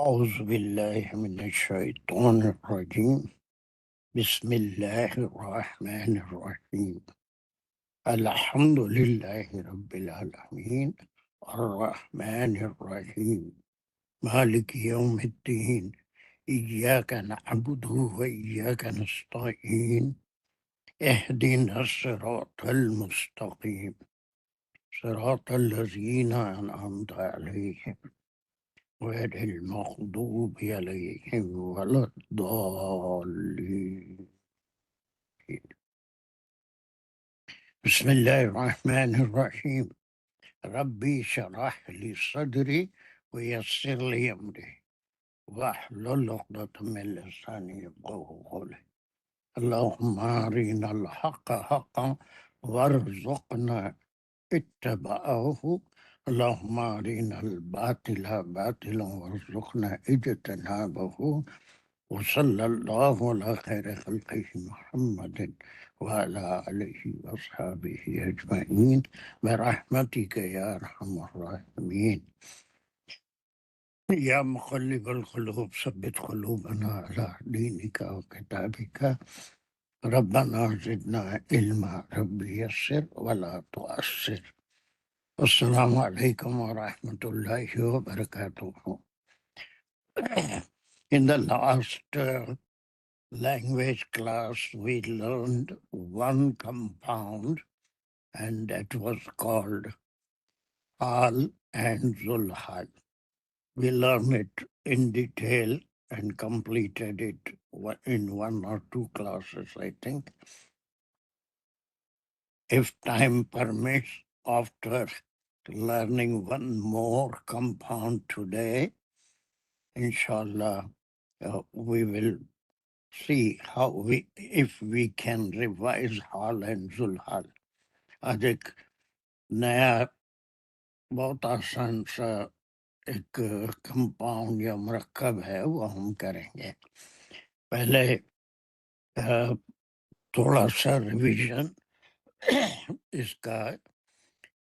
أعوذ بالله من الشيطان الرجيم. بسم الله الرحمن الرحيم. الحمد لله رب العالمين الرحمن الرحيم مالك يوم الدين إياك نعبد وإياك نستعين اهدنا الصراط المستقيم صراط الذين أنعمت عليهم غير المغضوب عليهم ولا الضالين. بسم الله الرحمن الرحيم. ربي شرح لي صدري ويسر لي أمري واحلل عقدة من لساني يفقهوا قولي. اللهم أرنا الحق حقا وارزقنا اتباعه. اللهم أرنا الباطل باطلا وارزقنا اجتنابه. وصلى الله على خير خلقه محمد وعلى آله وأصحابه أجمعين برحمتك يا أرحم الراحمين. يا مقلب القلوب ثبت قلوبنا على دينك وكتابك. ربنا زدنا علما رب يسر ولا تؤثر. السلام عليكم ورحمة الله وبركاته. In the last language class, we learned one compound, and that was called Hal and Zulhal. We learned it in detail and completed it in one or two classes, I think. If time permits, after learning one more compound today, inshallah, we will see how if we can revise Hal and Zulhal. آج ایک نیا بہت آسان سا ایک compound یا مرکب ہے وہ ہم کریں گے. پہلے تھوڑا سا ریویژن اس کا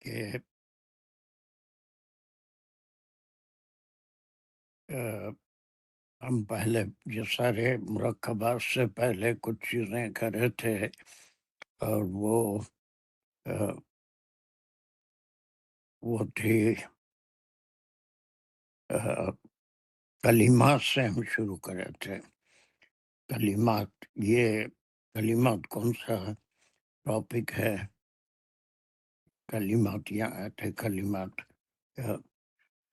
کہ ہم پہلے یہ سارے مرکبات سے پہلے کچھ چیزیں کرے تھے، اور وہ تھی کلمات سے ہم شروع کرے تھے. کلمات، یہ کلمات کون سا ٹاپک ہے؟ کلمات یہاں تھے. کلمات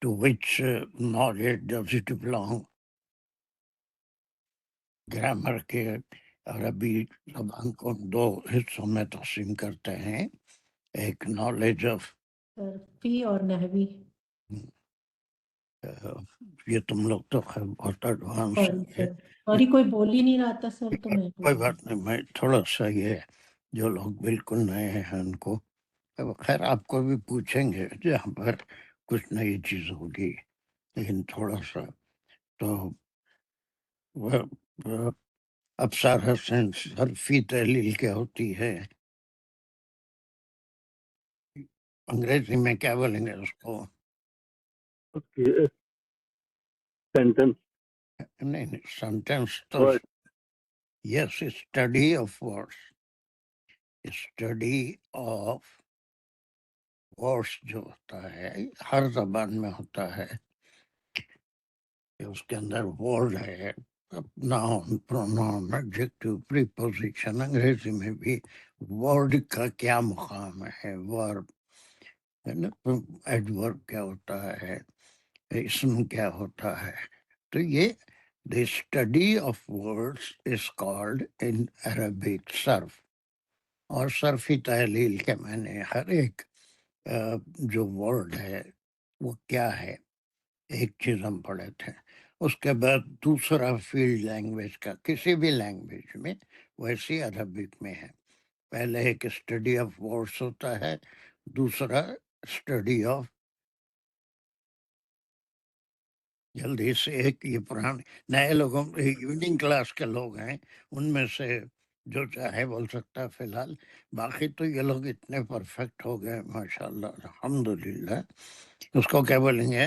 to which knowledge does it belong. Grammar کے عربی زبان کو دو حصوں میں تقسیم کرتے ہیں، ایک نالج آف صرفی اور نحوی. یہ تم لوگ تو خیر بہت ایڈوانس ہے. سوری کوئی بول ہی نہیں رہا تھا سر، تو میں کوئی بات نہیں، میں تھوڑا سا یہ جو لوگ بالکل نئے ہیں ان کو خیر آپ کو بھی پوچھیں گے جہاں پر کچھ نئی چیز ہوگی، لیکن تھوڑا سا تو ابصار حسن حرفی تحلیل کیا ہوتی ہے؟ انگریزی میں کیا بولیں گے اس کو؟ سینٹنس نہیں، سینٹینس تو yes, study of words. Study of words جو ہوتا ہے ہر زبان میں ہوتا ہے کہ اس کے اندر ورڈ ہے، ناؤن، پروناؤن، ایڈجیکٹو، پریپوزیشن. انگریزی میں بھی ورڈ کا کیا مقام ہے، ورب ہے نا، ایڈورب کیا ہوتا ہے، اسم کیا ہوتا ہے. تو یہ the study of words is called in Arabic صرف. اور صرفی تحلیل کے معنی ہر ایک جو ورڈ ہے وہ کیا ہے، ایک چیز ہم پڑھے تھے. اس کے بعد دوسرا فیلڈ لینگویج کا، کسی بھی لینگویج میں ویسی عربک میں ہے. پہلے ایک اسٹڈی آف ورڈس ہوتا ہے، دوسرا اسٹڈی آف، جلدی سے ایک یہ پرانے نئے لوگوں ایوننگ کلاس کے لوگ ہیں ان میں سے جو چاہے بول سکتا ہے فی الحال. باقی تو یہ لوگ اتنے پرفیکٹ ہو گئے ماشاء اللہ الحمدللہ. اس کو کیا بولیں گے؟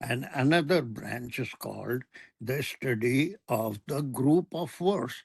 and another branch is called the study of the group of words.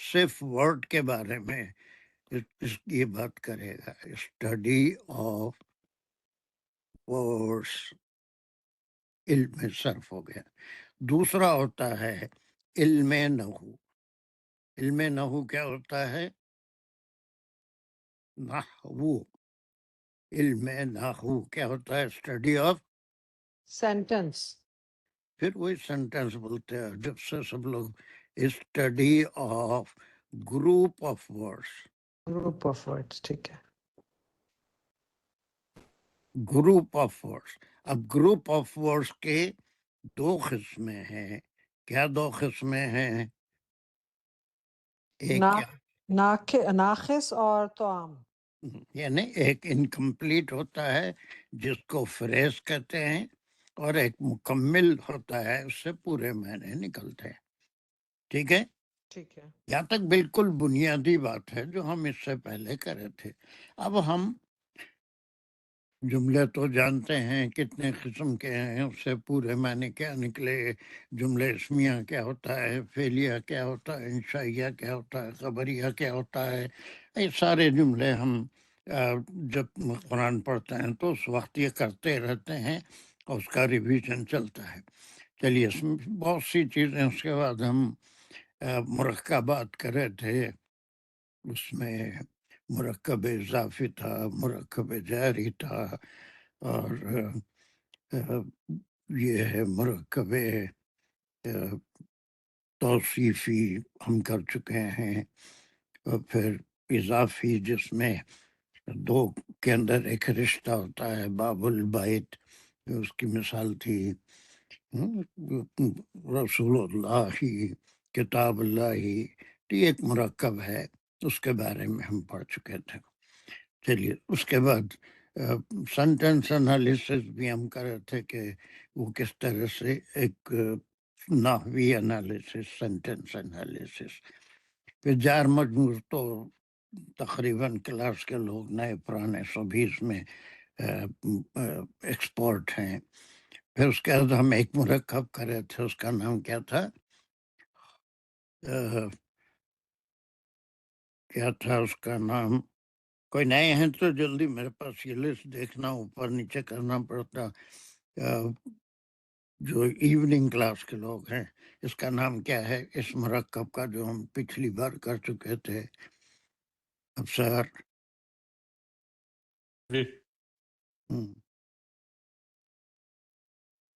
صرف ورڈ کے بارے میں یہ بات کرے گا. اسٹڈی آف ورڈس علم صرف ہو گیا. دوسرا ہوتا ہے علم نحو. علم نحو کیا ہوتا ہے؟ نحو. علم نحو کیا ہوتا ہے؟ Study of. سینٹنس. پھر وہی سینٹینس بولتے ہیں جب سے سب لوگ. Study of group of words. Group of words. ٹھیک ہے. Group of words. اب گروپ آف ورڈس کے دو قسمیں ہیں. کیا دو قسمیں ہیں؟ ایک کیا؟ ناقص اور توام. یعنی ایک انکمپلیٹ ہوتا ہے جس کو فریز کہتے ہیں، اور ایک مکمل ہوتا ہے اس سے پورے معنی نکلتے ہیں. ٹھیک ہے؟ ٹھیک ہے. یہاں تک بالکل بنیادی بات ہے جو ہم اس سے پہلے کرے تھے. اب ہم جملے تو جانتے ہیں کتنے قسم کے ہیں، اس سے پورے معنی کیا نکلے. جملے اسمیہ کیا ہوتا ہے، فعلیہ کیا ہوتا ہے، انشائیہ کیا ہوتا ہے، خبریہ کیا ہوتا ہے. یہ سارے جملے ہم جب قرآن پڑھتے ہیں تو اس وقت یہ کرتے رہتے ہیں اور اس کا ریویژن چلتا ہے. چلیے اس میں بہت سی چیزیں. اس کے بعد ہم مرکبات کر رہے تھے. اس میں مرکب اضافی تھا، مرکب جاری تھا، اور یہ ہے مرکب توصیفی ہم کر چکے ہیں. اور پھر اضافی جس میں دو کے اندر ایک رشتہ ہوتا ہے. باب البیت اس کی مثال تھی. رسول اللہ، کتاب اللہ، تو یہ ایک مرکب ہے، اس کے بارے میں ہم پڑھ چکے تھے. چلیے اس کے بعد سینٹینس انالیسس بھی ہم کر رہے تھے کہ وہ کس طرح سے ایک نحوی انالیسس، سینٹینس انالیسس. پھر جار مجموع تو تقریباً کلاس کے لوگ نئے پرانے سبھی اس میں ایکسپرٹ ہیں. پھر اس کے بعد ہم ایک مرکب کر رہے تھے، اس کا نام کیا تھا؟ کیا تھا اس کا نام؟ کوئی نئے ہیں تو جلدی، میرے پاس یہ لسٹ دیکھنا اوپر نیچے کرنا پڑتا. جو ایوننگ کلاس کے لوگ ہیں، اس کا نام کیا ہے اس مرکب کا جو ہم پچھلی بار کر چکے تھے؟ افسر.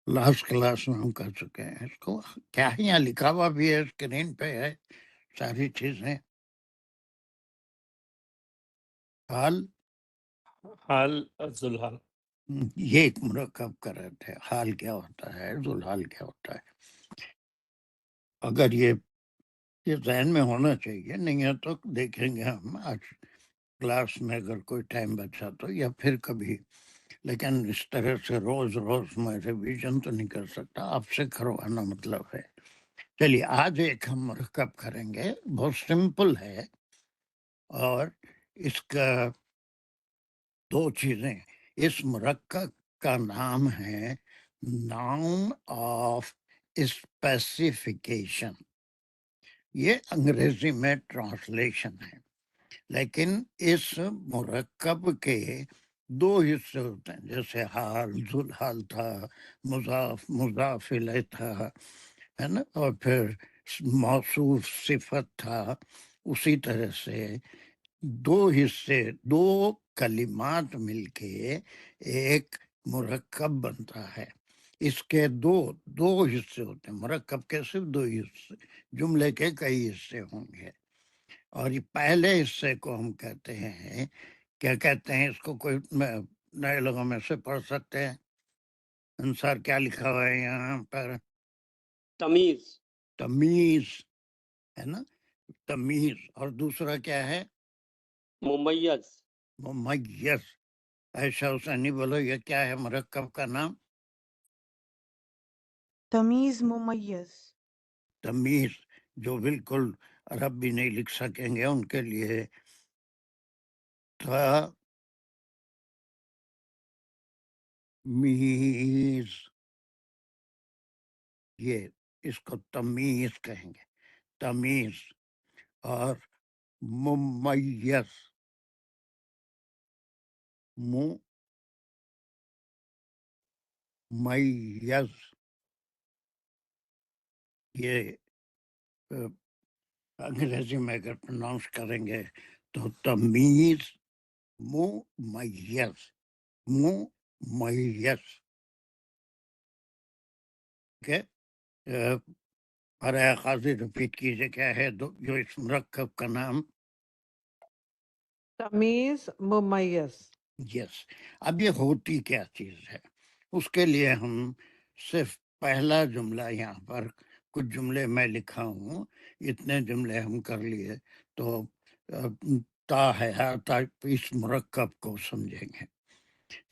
لاسٹ کلاس میں ہم کر چکے ہیں. اس کو کیا ہے یہاں لکھا ہوا بھی ہے، اسکرین پہ ہے ساری چیزیں. حال ذوالحال. یہ ایک مرکب کر رہے تھے. حال کیا ہوتا ہے، ذوالحال کیا ہوتا ہے. اگر یہ ذہن میں ہونا چاہیے، نہیں ہے تو دیکھیں گے ہم آج کلاس میں اگر کوئی ٹائم بچا تو، یا پھر کبھی. لیکن اس طرح سے روز روز میں ریویژن تو نہیں کر سکتا، آپ سے کروانا مطلب ہے. چلیے آج ایک ہم مرکب کریں گے، بہت سمپل ہے، اور اس کا دو چیزیں. اس مرکب کا نام ہے ناؤن آف اسپیسیفیکیشن. یہ انگریزی میں ٹرانسلیشن ہے، لیکن اس مرکب کے دو حصے ہوتے ہیں. جیسے حال، ذوالحال تھا، مضاف، مضاف الیہ تھا، ہے نا، اور پھر موصوف صفت تھا. اسی طرح سے دو حصے، دو کلمات مل کے ایک مرکب بنتا ہے. اس کے دو حصے ہوتے ہیں. مرکب کے صرف دو حصے، جملے کے کئی حصے ہوں گے. اور یہ پہلے حصے کو ہم کہتے ہیں، کیا کہتے ہیں اس کو؟ کوئی نئے لوگوں میں سے پڑھ سکتے ہیں؟ انصار کیا لکھا ہوا ہے یہاں پر؟ تمیز. تمیز ہے نا، تمیز. اور دوسرا کیا ہے؟ ممیز. ممیز. عائشہ حسینی بولو، یہ کیا ہے مرکب کا نام؟ تمیز ممیز. تمیز. جو بالکل عرب بھی نہیں لکھ سکیں گے ان کے لیے تمیز، یہ اس کو تمیز کہیں گے. تمیز. اور ممیز، ممیز، یہ انگریزی میں اگر پروناؤنس کریں گے تو تمیز، ممیز، ممیز. Okay? برائے قاضی ریپیٹ کیجیے کیا ہے جو اس مرکب کا نام. تمیز ممیز. یس. اب یہ ہوتی کیا چیز ہے؟ اس کے لیے ہم صرف پہلا جملہ یہاں پر کچھ جملے میں لکھا ہوں، اتنے جملے ہم کر لیے تو تا ہے تا اس مرکب کو سمجھیں گے.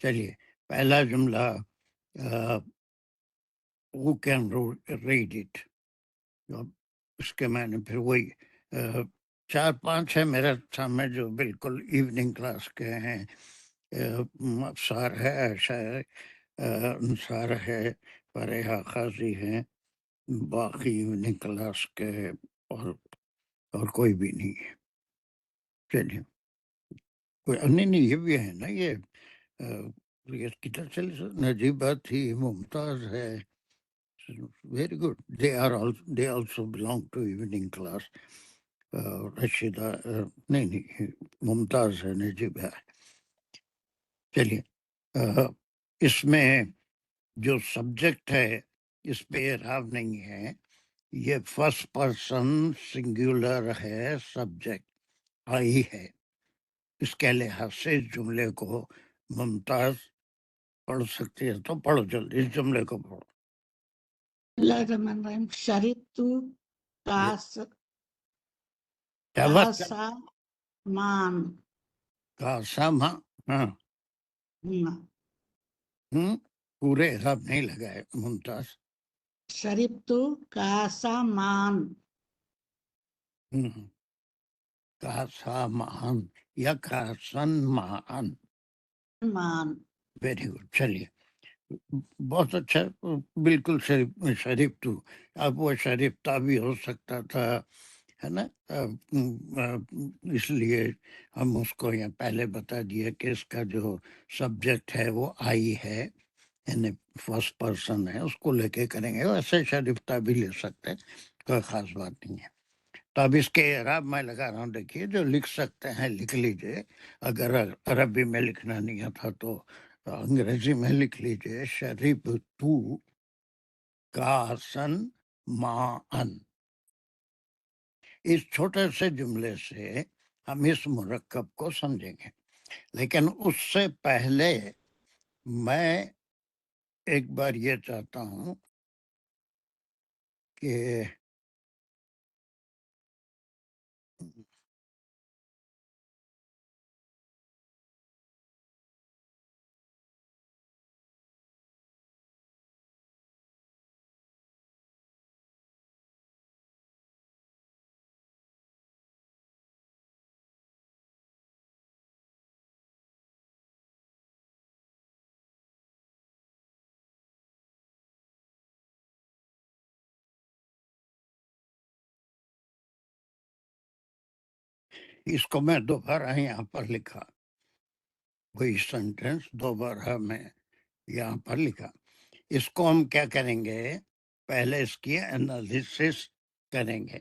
چلیے پہلا جملہ who can read it. اس کے میں نے پھر وہی 4-5 ہے میرے سامنے جو بالکل ایوننگ کلاس کے ہیں. افسار ہے، عائشہ ہے، انصار ہے، فریحہ قاضی ہیں، باقی ایوننگ کلاس کے اور کوئی بھی نہیں ہے. چلیے نہیں یہ بھی ہے نا، یہ کدھر چلے نجیبہ تھی، ممتاز ہے. Very good. they also belong to evening class. Rashida نہیں ممتاز ہے، نجیب ہے. چلیے اس میں جو سبجیکٹ ہے اس پہ اعراب نہیں ہے، یہ فرسٹ پرسن سنگولر ہے، سبجیکٹ آئی ہے. اس کے لحاظ سے اس جملے کو ممتاز پڑھ سکتی ہے تو پڑھو جلدی اس جملے کو پڑھو. اللہ الرحمن الرحیم. شربت کیا بات کاسامان. کا ساما. ہاں پورے اعراب نہیں لگائے ممتاز. شربت کاسامان. کا سامان یا کا سن مان. مان. Very good. چلیے بہت اچھا. بالکل شریف تو اب وہ شریف تا بھی ہو سکتا تھا، ہے نا. اس لیے ہم اس کو یہاں پہلے بتا دیے کہ اس کا جو سبجیکٹ ہے وہ آئی ہے، یعنی فرسٹ پرسن ہے، اس کو لے کے کریں گے. ویسے شریفتا بھی لے سکتے، کوئی خاص بات نہیں ہے. تو اب اس کے اعراب میں لگا رہا ہوں، دیکھیے جو لکھ سکتے ہیں لکھ لیجئے. اگر عربی میں لکھنا نہیں تھا تو انگریزی میں لکھ لیجئے. شربت کاسن ماءن. اس چھوٹے سے جملے سے ہم اس مرکب کو سمجھیں گے، لیکن اس سے پہلے میں ایک بار یہ چاہتا ہوں کہ اس کو میں دوبارہ یہاں پر لکھا، وہی سینٹینس دوبارہ میں یہاں پر لکھا. اس کو ہم کیا کریں گے؟ پہلے اس کی انالیسس کریں گے.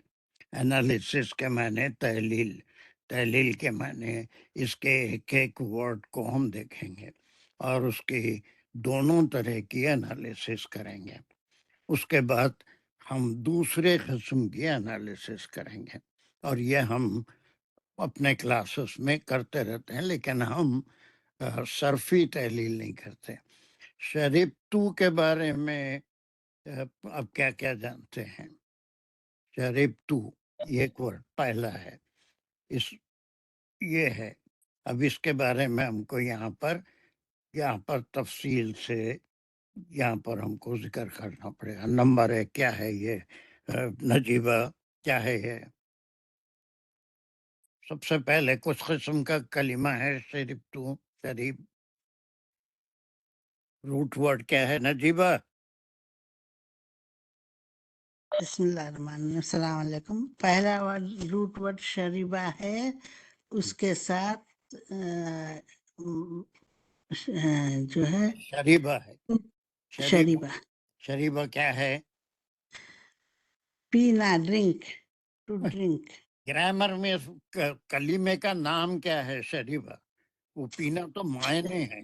انالیسس کے معنی تحلیل، تحلیل کے معنی اس کے ایک ایک ورڈ کو ہم دیکھیں گے اور اس کی دونوں طرح کی انالیسس کریں گے. اس کے بعد ہم دوسرے قسم کی انالیسس کریں گے، اور یہ ہم اپنے کلاسز میں کرتے رہتے ہیں، لیکن ہم صرفی تحلیل نہیں کرتے. شریبتو کے بارے میں اب کیا کیا جانتے ہیں؟ شریبتو ایک ورڈ پہلا ہے، اس یہ ہے. اب اس کے بارے میں ہم کو یہاں پر تفصیل سے یہاں پر ہم کو ذکر کرنا پڑے گا. نمبر 1 کیا ہے یہ؟ نجیبہ کیا ہے یہ؟ سب سے پہلے کچھ قسم کا کلمہ ہے شریبتو. شریب روٹ ورڈ کیا ہے نجیبہ؟ بسم اللہ الرحمن الرحیم السلام علیکم. پہلا روٹ ورڈ شریبہ ہے، اس کے ساتھ جو ہے شریبہ ہے. شریبہ شریبہ کیا ہے؟ پینا، ڈرنک، ٹو ڈرنک. گرامر میں اس کلمے کا نام کیا ہے؟ شریبہ. وہ پینا تو معنی ہے،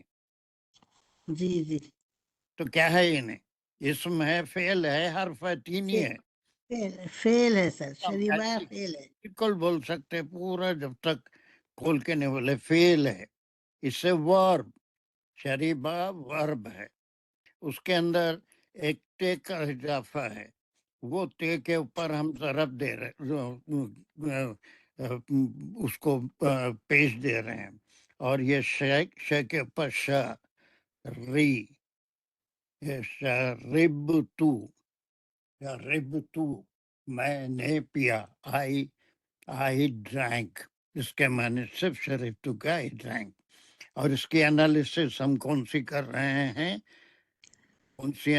جی جی. تو کیا ہے انہیں؟ اسم ہے، فعل ہے، حرف ہے، تینی ہے. فیل ہے سر، ہم شریبہ ایسے فیل ہے. بالکل بول سکتے پورا، جب تک کھول کے نہیں بولے فعل ہے. اس سے ورب، شریبہ ورب ہے. اس کے اندر ایک تے کا اضافہ ہے، وہ تے کے اوپر ہم ضرب دے رہے، اس کو پیش دے رہے ہیں. اور یہ شے کے اوپر شا، ری، رب تو، یا رب تو، میں نے پیا. آئی ڈرینک، اس کے معنی صرف شریف تو کا آئی ڈرینک. اور اس کی انالیسس ہم کون سی کر رہے ہیں؟ کون سی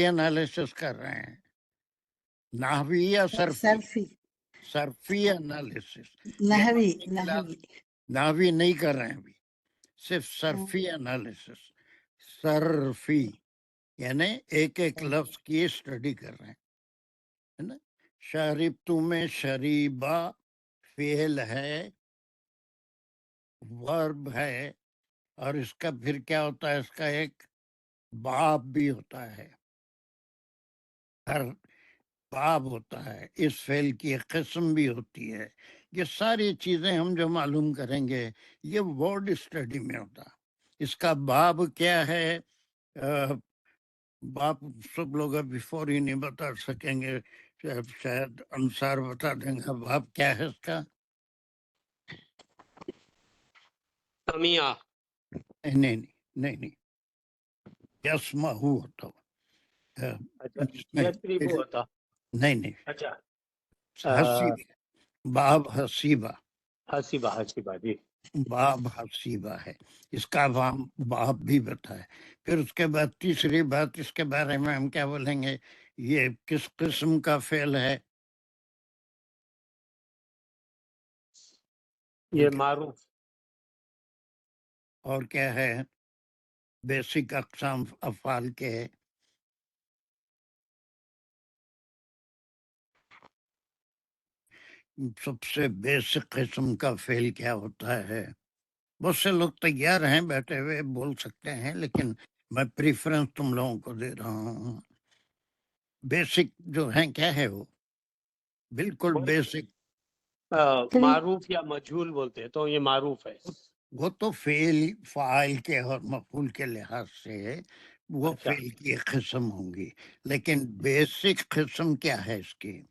انالیسس کر رہے ہیں؟ نحوی یا صرفی؟ صرفی، صرفی انالیسس. نحوی. نحوی نحوی نہیں کر رہے ہیں ابھی، صرف صرفی انالیسس. صرفی یعنی ایک ایک لفظ کی اسٹڈی کر رہے ہیں، ہے نا. شربت میں شریبہ فعل ہے، ورب ہے، اور اس کا پھر کیا ہوتا ہے؟ اس کا ایک باب بھی ہوتا ہے، ہر باب ہوتا ہے. اس فعل کی ایک قسم بھی ہوتی ہے. یہ ساری چیزیں ہم جو معلوم کریں گے یہ ورڈ اسٹڈی میں ہوتا. اس کا باب کیا ہے؟ باپ سب لوگ ابھی فوری نہیں بتا سکیں گے، شاید انصار بتا دیں گے. باپ کیا ہے اس کا؟ سمیع. نہیں یسمع ہوتا. اچھا یسریب ہوتا. نہیں اچھا حسیبہ، باب حسیبہ، حسیبہ جی. باب حسیبہ ہے. اس کا باب بھی بتایا. پھر اس کے بعد تیسری بات اس کے بارے میں ہم کیا بولیں گے؟ یہ کس قسم کا فعل ہے؟ یہ معروف. اور کیا ہے؟ بیسک اقسام افعال کے سب سے بیسک قسم کا فعل کیا ہوتا ہے؟ بہت سے لوگ تیار ہیں بیٹھے ہوئے بول سکتے ہیں، لیکن میں پریفرنس تم لوگوں کو دے رہا ہوں. بیسک جو ہیں کیا ہے وہ؟ بالکل بیسک. معروف یا مجہول بولتے ہیں، تو یہ معروف ہے. وہ تو فاعل کے اور مفعول کے لحاظ سے وہ اچھا. فعل کی ایک قسم ہوں گی، لیکن بیسک قسم کیا ہے اس کی؟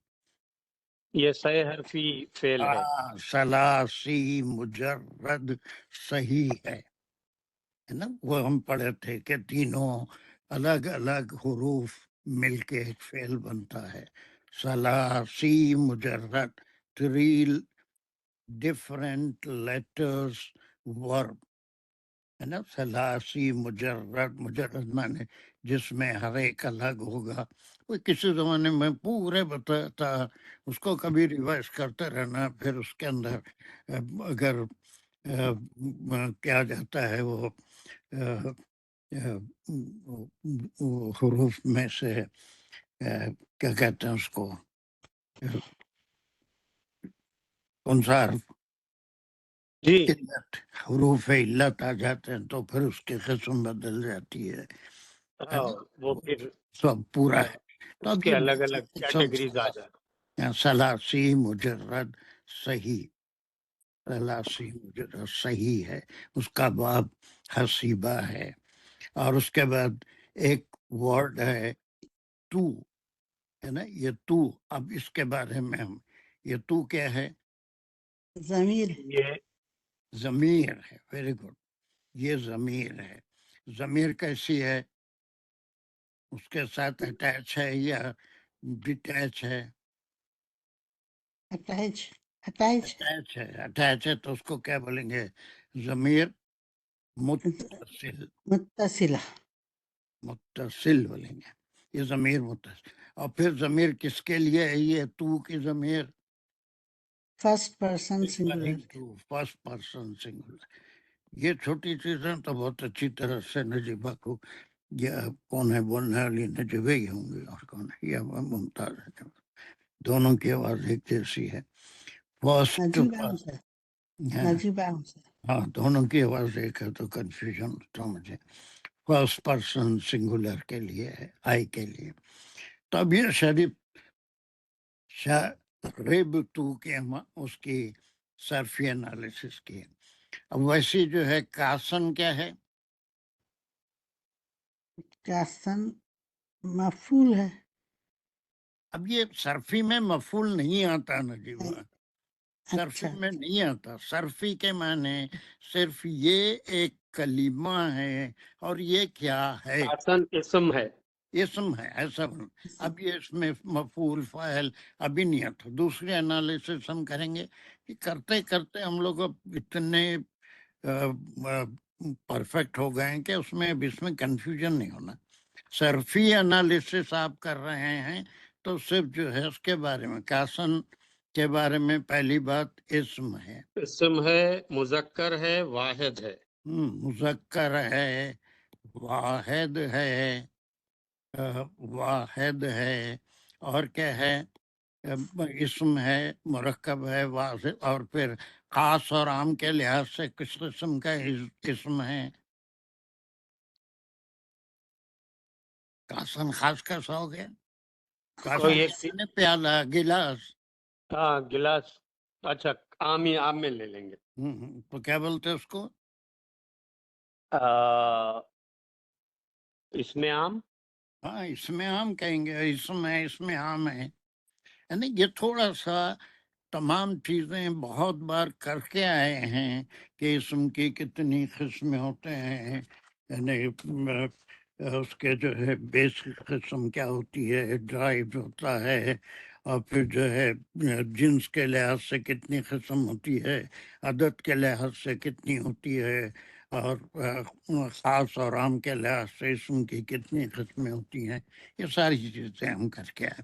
یہ صحیح حرفی فعل ہے. ثلاثی مجرد صحیح ہے نا. وہ ہم پڑھے تھے کہ تینوں الگ الگ حروف مل کے ایک فعل بنتا ہے. ثلاثی مجرد، 3 different letters verb ہے نا. ثلاثی مجرد معنی جس میں ہر ایک الگ ہوگا. وہ کسی زمانے میں پورے بتاتا، اس کو کبھی ریوائز کرتے رہنا. پھر اس کے اندر اگر کیا جاتا ہے وہ حروف میں سے کیا کہتے ہیں اس کو، کون سا حرف؟ جی. علت، حروف علت آ جاتے ہیں تو پھر اس کی قسم بدل جاتی ہے. وہ پھر سب پورا ہے. تو اس اب کے یہ الگ الگ کیٹیگریز آ جاتے. ثلاثی مجرد صحیح، ثلاثی مجرد صحیح ہے. اس کا باب حسیبہ ہے. اور اس کے بعد ایک ورڈ ہے تو، ہے نا. یہ تو، اب اس کے بارے میں ہم، یہ تو کیا ہے؟ ضمیر. یہ ضمیر ہے. Very good. یہ ضمیر ہے. ضمیر کیسی ہے؟ اس کے ساتھ اٹیچ ہے یا ڈیٹیچ ہے؟ اٹیچ اٹیچ ہے تو اس کو کیا بولیں گے؟ ضمیر متصل. متصلہ. متصل بولیں گے، یہ ضمیر متصل. اور پھر ضمیر کس کے لیے ہے؟ یہ تو کی ضمیر first person singular. First person singular. یہ چھوٹی چیزیں تو بہت اچھی طرح سے نجیبہ کو، یہ کون ہے بولنے والی؟ نجیبہ ہی ہوں گی، اور کون ہے؟ یہ ممتاز ہے. دونوں کی آواز ایک جیسی ہے. فرسٹ نجیبہ ہوں سر، نجیبہ ہوں سر. ہاں دونوں کی آواز ایک ہے تو کنفیوژن ہوتا مجھے. فرسٹ پرسن سنگولر کے لیے ہے، آئی کے لیے. تو اب یہ شریب تو کے ہم اس کی صرفی انالیسس کی ہے. اب ویسی جو ہے کاسن کیا ہے؟ کاسن مفعول ہے. اب یہ صرفی میں مفعول نہیں آتا نجیبہ، صرفی اچھا میں نہیں آتا. صرفی کے معنی صرف یہ ایک کلمہ ہے اور یہ کیا ہے؟ آسن اسم ہے. اسم ہے ایسا. اب یہ اس میں مفعول فاعل ابھی نہیں آتا. دوسری انالیسس ہم کریں گے کہ کرتے کرتے ہم لوگ اب اتنے پرفیکٹ ہو گئے ہیں کہ اس میں اب اس میں کنفیوژن نہیں ہونا. صرفی انالیسس آپ کر رہے ہیں تو صرف جو ہے اس کے بارے میں، کاسن کے بارے میں پہلی بات اسم ہے. اسم ہے، مذکر ہے، واحد ہے. مذکر ہے، واحد ہے، واحد ہے، اور کیا ہے؟ اسم ہے، مرکب ہے، واحد. اور پھر خاص اور عام کے لحاظ سے کس قسم کا اسم ہے؟ کاسن خاص کیسا ہو گیا؟ کاسن کوئی ایک نے پیالہ، گلاس. ہاں گلاس. اچھا عام میں لے لیں گے. تو کیا بولتے ہیں اس کو؟ اس میں عام. ہاں اس میں عام کہیں گے. اسم ہے، اس میں عام ہے. یعنی یہ تھوڑا سا تمام چیزیں بہت بار کر کے آئے ہیں کہ اسم کی کتنی قسمیں ہوتے ہیں، یعنی اس کے جو ہے بیسک قسم کیا ہوتی ہے، ڈرائیو ہوتا ہے، اور پھر جو ہے جنس کے لحاظ سے کتنی قسم ہوتی ہے، عدد کے لحاظ سے کتنی ہوتی ہے، اور خاص اور عام کے لحاظ سے اسم کی کتنی قسمیں ہوتی ہیں. یہ ساری چیزیں ہم کر کے آئے.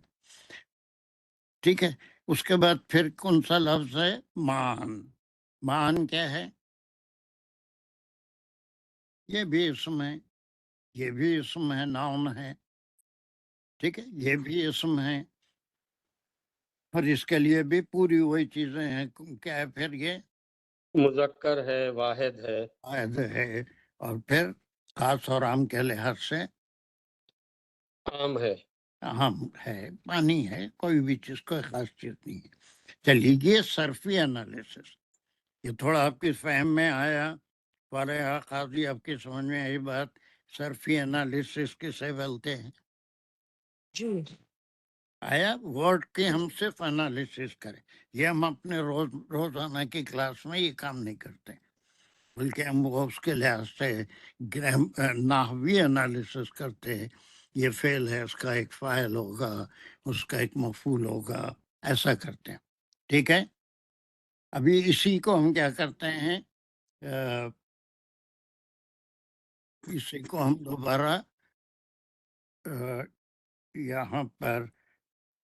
ٹھیک ہے. اس کے بعد پھر کون سا لفظ ہے؟ مان. مان کیا ہے؟ یہ بھی اسم ہے، یہ بھی اسم ہے، ناؤن ہے. ٹھیک ہے، یہ بھی اسم ہے، اور اس کے لیے بھی پوری وہی چیزیں ہیں. کیا ہے پھر؟ یہ مذکر ہے، واحد ہے، واحد ہے، اور پھر خاص اور عام کے لحاظ سے عام ہے. اہم ہے، پانی ہے، کوئی بھی چیز کوئی خاص چیز نہیں ہے. چلیے یہ صرفی انالیسس، یہ تھوڑا آپ کی فہم میں آیا؟ فارغ قاضی آپ کی سمجھ میں آئی بات؟ صرفی انالیسس کسے بولتے ہیں؟ جی آیا ورڈ کی ہم صرف انالیسس کریں. یہ ہم اپنے روزانہ کی کلاس میں یہ کام نہیں کرتے، بلکہ ہم وہ اس کے لحاظ سے نحوی انالیسس کرتے ہیں. یہ فعل ہے، اس کا ایک فاعل ہوگا، اس کا ایک مفعول ہوگا، ایسا کرتے ہیں. ٹھیک ہے. ابھی اسی کو ہم کیا کرتے ہیں، اسی کو ہم دوبارہ یہاں پر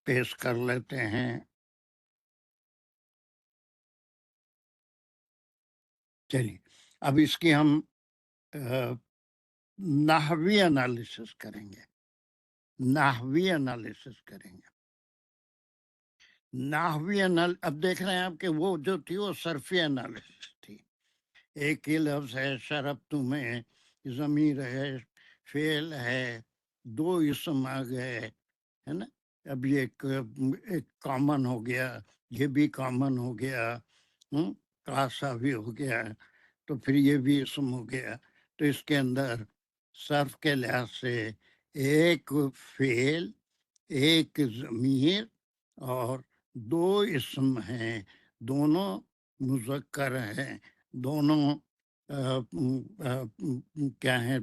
پیش کر لیتے ہیں. چلیے اب اس کی ہم نحوی انالیسس کریں گے. نحوی انالیسس کریں گے. نحوی اب دیکھ رہے ہیں آپ کہ وہ جو تھی وہ صرفی انالیسس تھی. ایک ہی لفظ ہے، شرب تمہیں، ضمیر ہے، فعل ہے، دو اسم آ گئے، ہے نا. اب یہ ایک کامن ہو گیا، یہ بھی کامن ہو گیا، کاسا بھی ہو گیا، تو پھر یہ بھی اسم ہو گیا. تو اس کے اندر صرف کے لحاظ سے ایک فعل، ایک ضمیر اور دو اسم ہیں، دونوں مذکر ہیں، دونوں کیا ہیں،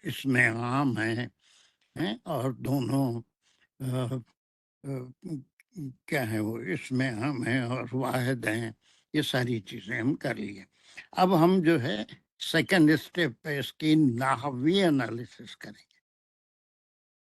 اسم عام ہیں، اور دونوں کیا ہے، وہ اسم عام ہیں اور واحد ہیں. یہ ساری چیزیں ہم کر لیے. اب ہم جو ہے سیکنڈ اسٹیپ پہ اس کی نحوی انالیسس کریں گے.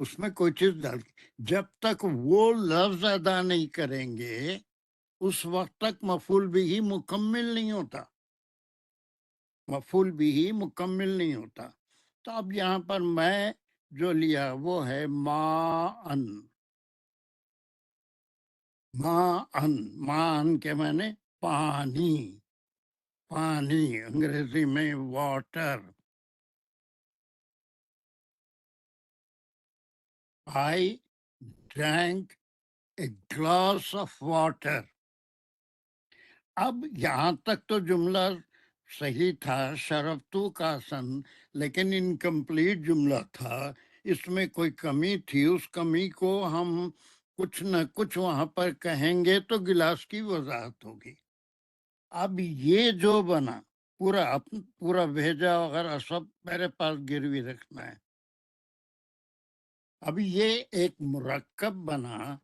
اس میں کوئی چیز ڈال جب تک وہ لفظ ادا نہیں کریں گے اس وقت تک مفعول بھی مکمل نہیں ہوتا، مفعول بھی مکمل نہیں ہوتا۔ تو اب یہاں پر میں جو لیا وہ ہے ماءن، ماءن، ماءن کے معنی پانی، پانی انگریزی میں water. I drank a glass of water۔ اب یہاں تک تو جملہ صحیح تھا، شربتو کاسن، لیکن انکمپلیٹ جملہ تھا، اس میں کوئی کمی تھی، اس کمی کو ہم کچھ نہ کچھ وہاں پر کہیں گے تو گلاس کی وضاحت ہوگی۔ اب یہ جو بنا پورا بھیجا وغیرہ سب میرے پاس گروی رکھنا ہے۔ اب یہ ایک مرکب بنا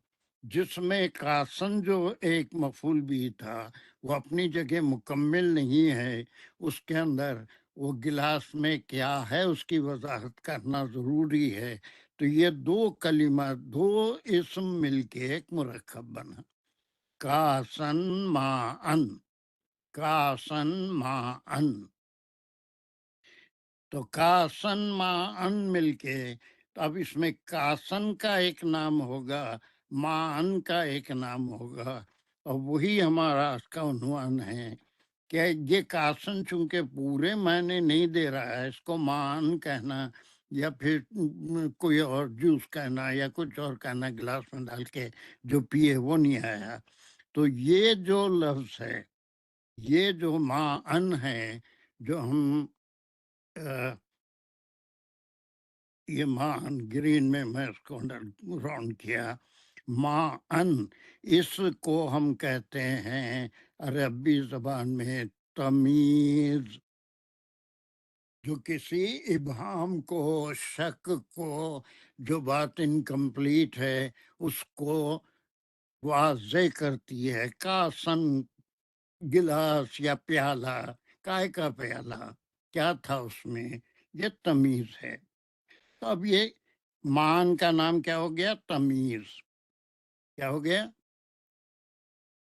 جس میں کاسن جو ایک مفعول بھی تھا وہ اپنی جگہ مکمل نہیں ہے، اس کے اندر وہ گلاس میں کیا ہے اس کی وضاحت کرنا ضروری ہے۔ تو یہ دو کلمات، دو اسم مل کے ایک مرکب بنا، کاسن ماءن، کاسن ماءن۔ تو کاسن ماءن مل کے تو اب اس میں کاسن کا ایک نام ہوگا، ماءن کا ایک نام ہوگا، اور وہی ہمارا آج کا عنوان ہے کہ یہ کاسن چونکہ پورے معنی نہیں دے رہا ہے، اس کو ماءن کہنا یا پھر کوئی اور جوس کہنا یا کچھ اور کہنا گلاس میں ڈال کے جو پیے وہ نہیں آیا۔ تو یہ جو لفظ ہے، یہ جو ماءن ہے، جو ہم یہ ماءن گرین میں اس کو راؤنڈ کیا، ماءن، اس کو ہم کہتے ہیں عربی زبان میں تمیز، جو کسی ابہام کو، شک کو، جو بات انکمپلیٹ ہے اس کو واضح کرتی ہے۔ کاسن گلاس یا پیالہ، کائے کا پیالہ، کیا تھا اس میں، یہ تمیز ہے۔ تو اب یہ مان کا نام کیا ہو گیا؟ تمیز۔ کیا ہو گیا؟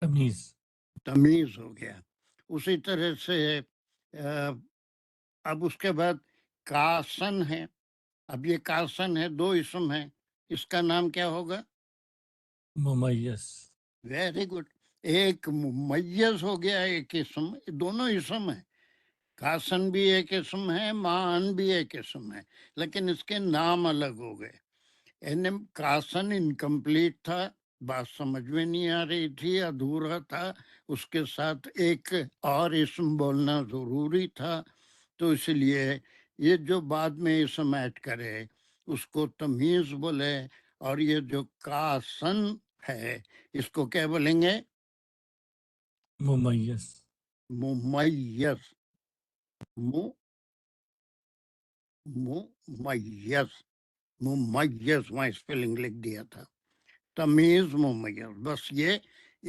تمیز۔ تمیز ہو گیا۔ اسی طرح سے اب اس کے بعد کاسن ہے، اب یہ کاسن ہے، دو اسم ہے، اس کا نام کیا ہوگا؟ ممیز۔ ویری گڈ، ایک ممیز ہو گیا، ایک اسم، دونوں اسم ہے، کاسن بھی ایک اسم ہے، مان بھی ایک اسم ہے، لیکن اس کے نام الگ ہو گئے۔ کاسن انکمپلیٹ تھا، بات سمجھ میں نہیں آ رہی تھی، ادھورا تھا، اس کے ساتھ ایک اور اسم بولنا ضروری تھا، تو اس لیے یہ جو بعد میں اسم ایڈ کرے اس کو تمیز بولے، اور یہ جو کاسن ہے اس کو کیا بولیں گے؟ ممیز۔ ممیز، ممیز، ممیز، میں اسپیلنگ لکھ دیا تھا، تمیز ممیز۔ بس یہ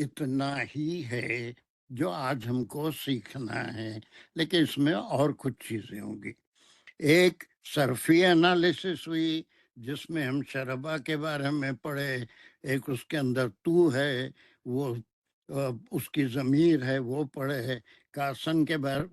اتنا ہی ہے جو آج ہم کو سیکھنا ہے، لیکن اس میں اور کچھ چیزیں ہوں گی۔ ایک صرفی انالیسس ہوئی جس میں ہم شربا کے بارے میں پڑھے، ایک اس کے اندر تو ہے، وہ اس کی ضمیر ہے وہ پڑھے، کاسن کے بارے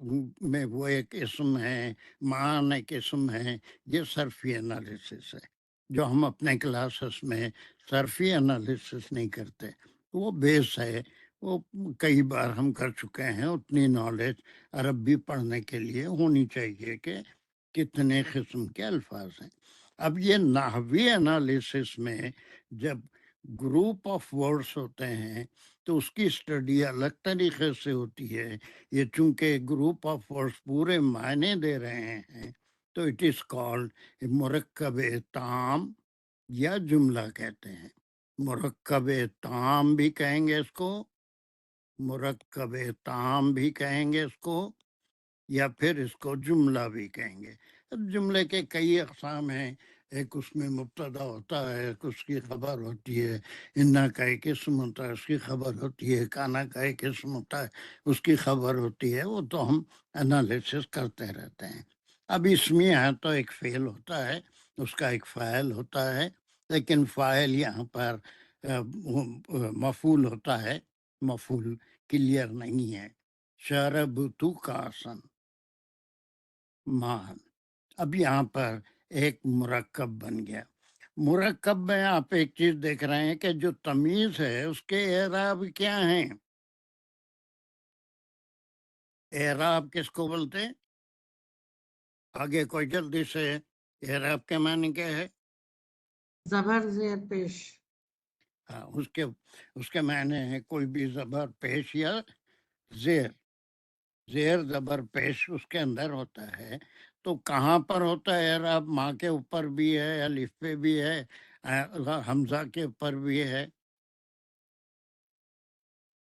میں وہ ایک اسم ہے، مان ایک اسم ہے، یہ صرفی انالیسس ہے جو ہم اپنے کلاسز میں صرفی انالیسس نہیں کرتے، وہ بیس ہے، وہ کئی بار ہم کر چکے ہیں، اتنی نالج عربی پڑھنے کے لیے ہونی چاہیے کہ کتنے قسم کے الفاظ ہیں۔ اب یہ نحوی انالیسس میں جب گروپ آف ورڈز ہوتے ہیں تو اس کی اسٹڈی الگ طریقے سے ہوتی ہے۔ یہ چونکہ گروپ آف ورڈز پورے معنی دے رہے ہیں تو اٹ از کالڈ مرکب تام یا جملہ کہتے ہیں۔ مرکب تام بھی کہیں گے اس کو، مرکب تام بھی کہیں گے اس کو، یا پھر اس کو جملہ بھی کہیں گے۔ اب جملے کے کئی اقسام ہیں، ایک اس میں مبتدا ہوتا ہے، ایک اس کی خبر ہوتی ہے، انا کا ایک اسم ہوتا ہے اس کی خبر ہوتی ہے، کانا کا ایک اسم ہوتا ہے اس کی خبر ہوتی ہے، وہ تو ہم انالیسس کرتے رہتے ہیں۔ اب اسمی ہے تو ایک فعل ہوتا ہے، اس کا ایک فاعل ہوتا ہے، لیکن فاعل یہاں پر مفعول ہوتا ہے، مفعول کلیئر نہیں ہے. شربت کاسن مان، اب یہاں پر ایک مرکب بن گیا. مرکب میں آپ ایک چیز دیکھ رہے ہیں کہ جو تمیز ہے اس کے اعراب کیا ہیں. اعراب کس کو بولتے ہیں؟ آگے کوئی جلدی سے، اعراب کے معنی کیا ہے؟ زبر زیر پیش. ہاں، اس کے معنی ہے کوئی بھی زبر پیش یا زیر. زیر زبر پیش اس کے اندر ہوتا ہے. تو کہاں پر ہوتا ہے اعراب؟ ماں کے اوپر بھی ہے، الف پہ بھی ہے، حمزہ کے اوپر بھی ہے.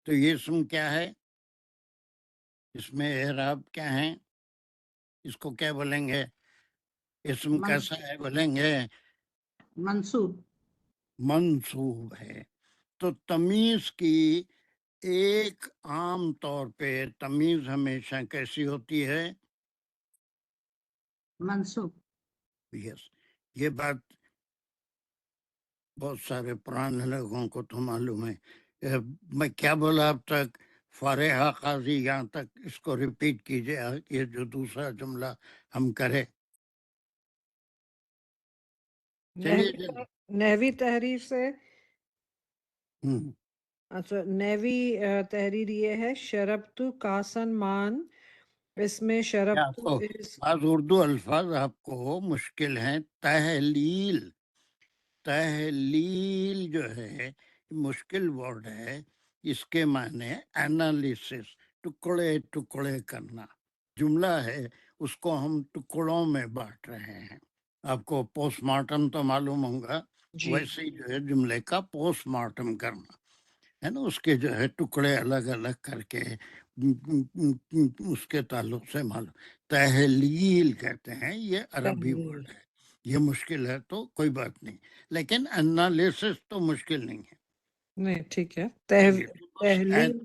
تو یہ اسم کیا ہے؟ اس میں اعراب کیا ہے؟ اس کو کیا بولیں گے؟ اسم کیسا ہے بولیں گے؟ منصوب. منصوب ہے. تو تمیز کی ایک عام طور پہ تمیز ہمیشہ کیسی ہوتی ہے؟ منصوب. یس، یہ بات بہت سارے پرانے لوگوں کو تو معلوم ہے. میں کیا بولا اب تک؟ فارحہ قاضی، یہاں تک اس کو ریپیٹ کیجئے، یہ جو دوسرا جملہ ہم کرے. چلیے جلدی. نحوی تحریر سے. ہوں. اچھا، نحوی تحریر یہ ہے شربتو کاسن مان. اس میں کیا شربتو تو بعض اردو الفاظ آپ کو مشکل ہیں. تحلیل، تحلیل جو ہے مشکل ورڈ ہے. اس کے معنی انالیسس، ٹکڑے ٹکڑے کرنا. جملہ ہے اس کو ہم ٹکڑوں میں بانٹ رہے ہیں. آپ کو پوسٹ مارٹم تو معلوم ہوگا، جی ویسے ہی جو ہے جملے کا پوسٹ مارٹم کرنا ہے نا. اس کے جو ہے ٹکڑے الگ الگ کر کے اس کے تعلق سے معلوم. تحلیل کہتے ہیں، یہ عربی تحلیل. ورڈ ہے. یہ مشکل ہے تو کوئی بات نہیں، لیکن انالیسس تو مشکل نہیں ہے. نہیں ٹھیک ہے. چلیے، تحلیل.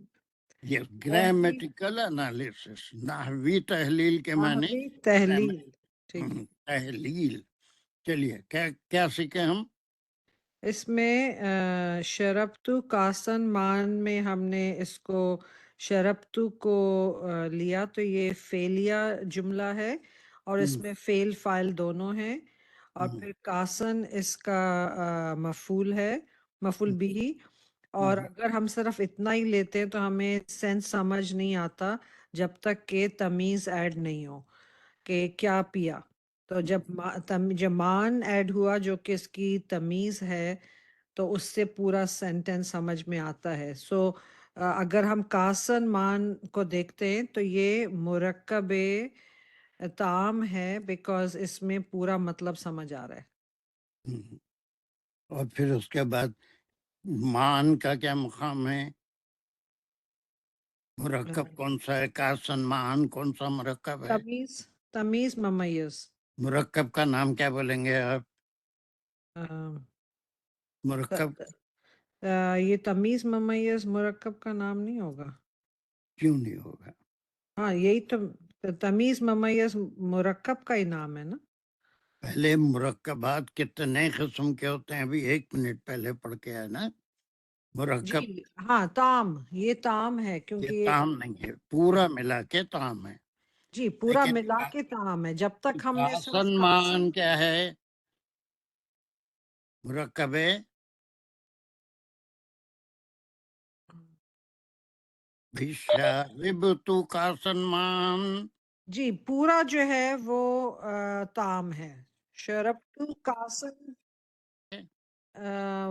یہ گرامیٹیکل انالیسس، نحوی تحلیل کے معنی نحوی تحلیل. ٹھیک ہے. تحلیل. چلیے، کیا سیکھیں ہم؟ اس میں شربتو کاسن مان میں ہم نے اس کو شربتو کو لیا تو یہ فعلیہ جملہ ہے، اور اس میں فعل فاعل دونوں ہیں. اور پھر کاسن اس کا مفعول ہے، مفعول بھی. اور اگر ہم صرف اتنا ہی لیتے ہیں تو ہمیں سینس سمجھ نہیں آتا جب تک کہ تمیز ایڈ نہیں ہو کہ کیا پیا. تو جب مان ایڈ ہوا جو کہ اس کی تمیز ہے تو اس سے پورا سینٹینس سمجھ میں آتا ہے. سو اگر ہم کاسن مان کو دیکھتے ہیں تو یہ مرکب تام ہے، بیکاز اس میں پورا مطلب سمجھ آ رہا ہے. اور پھر اس کے بعد مان کا کیا مقام ہے؟ مرکب کون سا ہے؟ کاسن مان کون سا مرکب ہے؟ تمیز ممیز. مرکب کا نام کیا بولیں گے آپ؟ مرکب یہ تمیز ممیز مرکب کا نام نہیں ہوگا. کیوں نہیں ہوگا؟ ہاں یہی تو تمیز ممیز مرکب کا ہی نام ہے نا. پہلے مرکبات کتنے قسم کے ہوتے ہیں؟ ابھی 1 منٹ پہلے پڑھ کے آئے نا. مرکب جی ہاں، تام، یہ تام ہے یہ کیونکہ تام نہیں ہے، پورا ملا کے تام ہے. جی پورا لیکن ملا کے تام ہے. جب تک ہم نے صرف کاسن مان کیا ہے؟ مرکب ہے شربت کاسن مان. جی پورا جو ہے وہ تام ہے. شربتو کاسن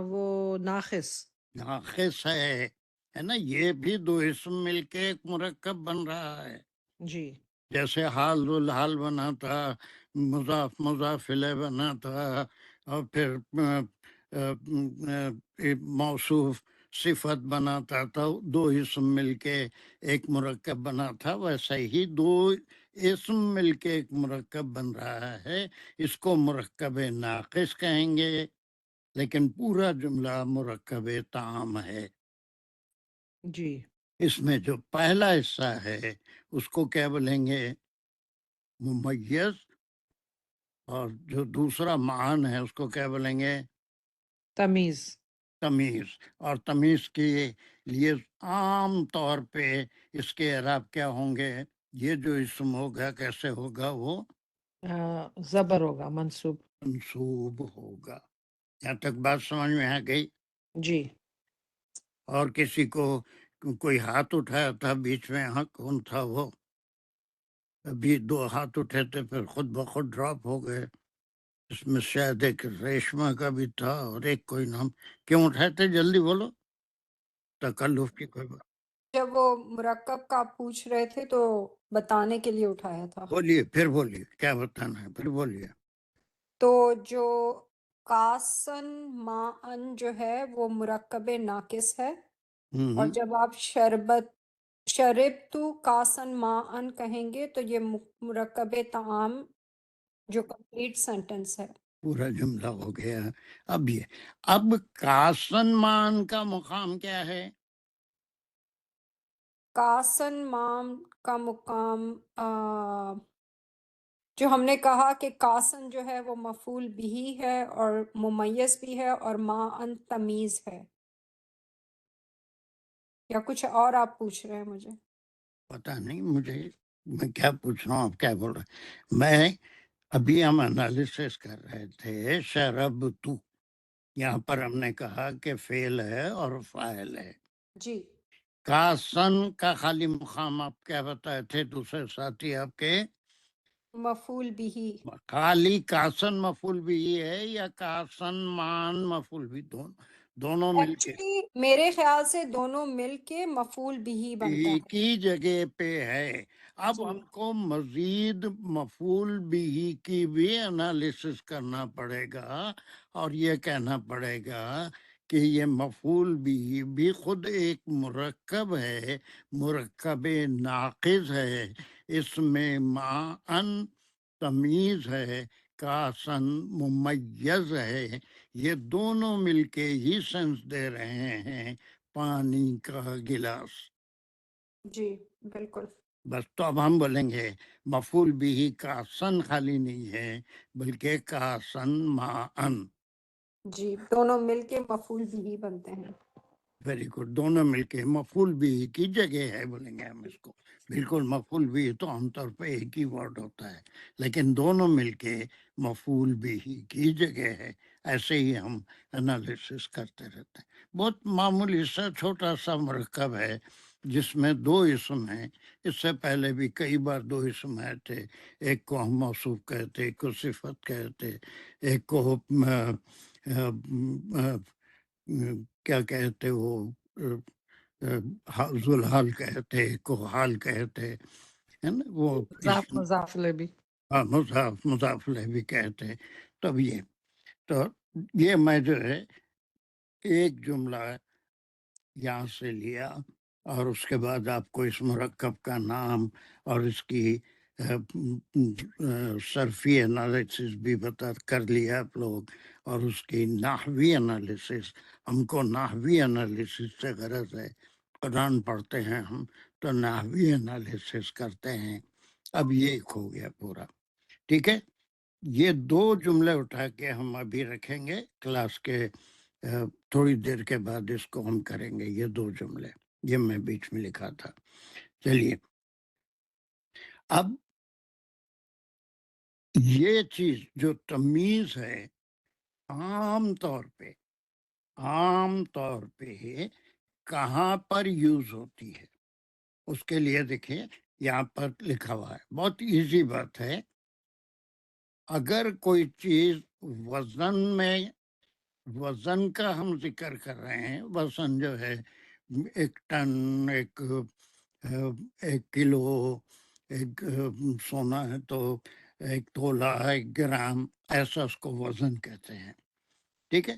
وہ ناقص. ناقص ہے نا. یہ بھی 2 اسم مل کے ایک مرکب بن رہا ہے. جی جیسے حال الحال بنا تھا، مضاف مضاف الیہ بنا تھا، اور پھر موصوف صفت بنا تھا، تو 2 اسم مل کے ایک مرکب بنا تھا. ویسے ہی 2 اسم مل کے ایک مرکب بن رہا ہے. اس کو مرکب ناقص کہیں گے، لیکن پورا جملہ مرکب تام ہے. جی اس میں جو پہلا حصہ ہے اس کو کیا بولیں گے؟ ممیز. اور جو دوسرا معان ہے اس کو کیا بولیں گے؟ تمیز. تمیز. اور تمیز کے لیے عام طور پہ اس کے اعراب کیا ہوں گے؟ یہ جو اسم ہوگا کیسے ہوگا؟ وہ زبر ہوگا، منصوب. منصوب ہوگا. یہاں تک بات سمجھ میں آ گئی؟ جی. اور کسی کو کوئی ہاتھ اٹھایا تھا بیچ میں، ہاں کون تھا وہ؟ ابھی 2 ہاتھ اٹھے تھے پھر خود بخود ڈراپ ہو گئے. اس میں شاید ایک ریشما کا بھی تھا اور ایک کوئی نام. کیوں اٹھائے تھے؟ جلدی بولو. تکلف کی کوئی بات. جب وہ مرکب کا پوچھ رہے تھے تو بتانے کے لیے اٹھایا تھا. بولیے پھر، بولیے کیا بتانا ہے، پھر بولیے. تو جو کاسن ماءن جو ہے وہ مرکب ناقص ہے، اور جب آپ شربتو کاسن ماءن کہیں گے تو یہ مرکب طعام جو کمپلیٹ سینٹنس ہے. پورا جملہ ہو گیا. اب کاسن مان کا مقام کیا ہے؟ کاسن مام کا مقام جو ہم نے کہا کہ کاسن جو ہے وہ مفعول بھی ہے اور ممیز بھی ہے، اور ماءن تمیز ہے. یا کچھ اور آپ پوچھ رہے ہیں مجھے؟ پتہ نہیں مجھے، میں کیا پوچھ رہا ہوں، آپ کیا بول رہے ہیں. میں ابھی ہم انالیسس کر رہے تھے. شرب تو، یہاں پر ہم نے کہا کہ فعل ہے اور فاعل ہے. جی. کاسن کا خالی مقام آپ کیا بتائے تھے دوسرے ساتھی آپ کے؟ مفعول بھی. خالی کاسن مفعول بھی ہے یا کاسن مان مفعول بھی؟ دونوں مل کے ایکچولی میرے خیال سے دونوں مل کے مفعول بھی بنتا ہے. ایک ہی جگہ پہ ہے. اب جی. ہم کو مزید مفعول بھی کی بھی انالیسس کرنا پڑے گا، اور یہ کہنا پڑے گا کہ یہ مفعول بھی خود ایک مرکب ہے، مرکب ناقص ہے. اس میں ماءن تمیز ہے، کاسن ممیز ہے. یہ دونوں مل کے ہی سینس دے رہے ہیں پانی کا گلاس. جی بالکل. بس تو اب ہم بولیں گے مفعول بھی کاسن خالی نہیں ہے بلکہ کاسن ماءن. جی دونوں مل کے مفعول بھی بنتے ہیں. Very good. دونوں مل کے مفعول بھی کی جگہ ہے بولیں گے ہم اس کو. بالکل. مفعول بھی تو عام طور پہ ایک ہی ورڈ ہوتا ہے، لیکن دونوں مل کے مفعول بھی کی جگہ ہے. ایسے ہی ہم انالیسس کرتے رہتے ہیں. بہت معمولی سا چھوٹا سا مرکب ہے جس میں 2 اسم ہیں. اس سے پہلے بھی کئی بار 2 اسم آئے تھے. ایک کو ہم موصوف کہتے، ایک کو صفت کہتے، ایک کو کیا کہتے وہ ذوالحال کہتے، ایک کو حال کہتے ہے نا. وہ مضاف لے بھی. مضاف لہ بھی کہتے. تب یہ میں جو ہے ایک جملہ یہاں سے لیا، اور اس کے بعد آپ کو اس مرکب کا نام اور اس کی صرفی انالیسس بھی کر لیا آپ لوگ، اور اس کی نحوی انالیسس. ہم کو نحوی انالیسس سے غرض ہے. قرآن پڑھتے ہیں ہم تو نحوی انالیسس کرتے ہیں. اب یہ ایک ہو گیا پورا. ٹھیک ہے. یہ 2 جملے اٹھا کے ہم ابھی رکھیں گے کلاس کے تھوڑی دیر کے بعد. اس کو ہم کریں گے یہ 2 جملے، یہ میں بیچ میں لکھا تھا. چلیے اب یہ چیز جو تمیز ہے عام طور پہ کہاں پر یوز ہوتی ہے اس کے لیے دیکھیں یہاں پر لکھا ہوا ہے. بہت ایزی بات ہے. اگر کوئی چیز وزن کا ہم ذکر کر رہے ہیں، وزن جو ہے 1 ٹن، 1 کلو، 1 سونا ہے تو 1 تولہ، 1 گرام، ایسا اس کو وزن کہتے ہیں. ٹھیک ہے.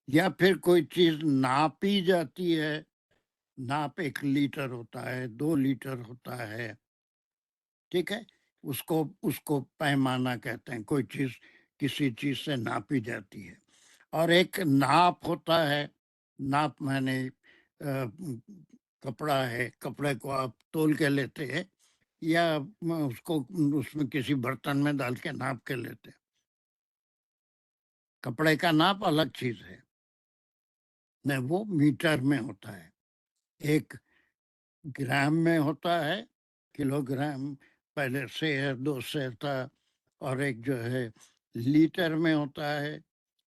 یا پھر کوئی چیز ناپی جاتی ہے، ناپ 1 لیٹر ہوتا ہے، 2 لیٹر ہوتا ہے. ٹھیک ہے. اس کو پیمانہ کہتے ہیں. کوئی چیز کسی چیز سے ناپی جاتی ہے. اور ایک ناپ ہوتا ہے، ناپ میں نے کپڑا ہے، کپڑے کو آپ تول کے لیتے ہیں یا اس میں کسی برتن میں ڈال کے ناپ کے لیتے ہیں. کپڑے کا ناپ الگ چیز ہے، نہ وہ میٹر میں ہوتا ہے، ایک گرام میں ہوتا ہے، کلو گرام پہلے سے ہے، 2 تھا، اور ایک جو ہے لیٹر میں ہوتا ہے،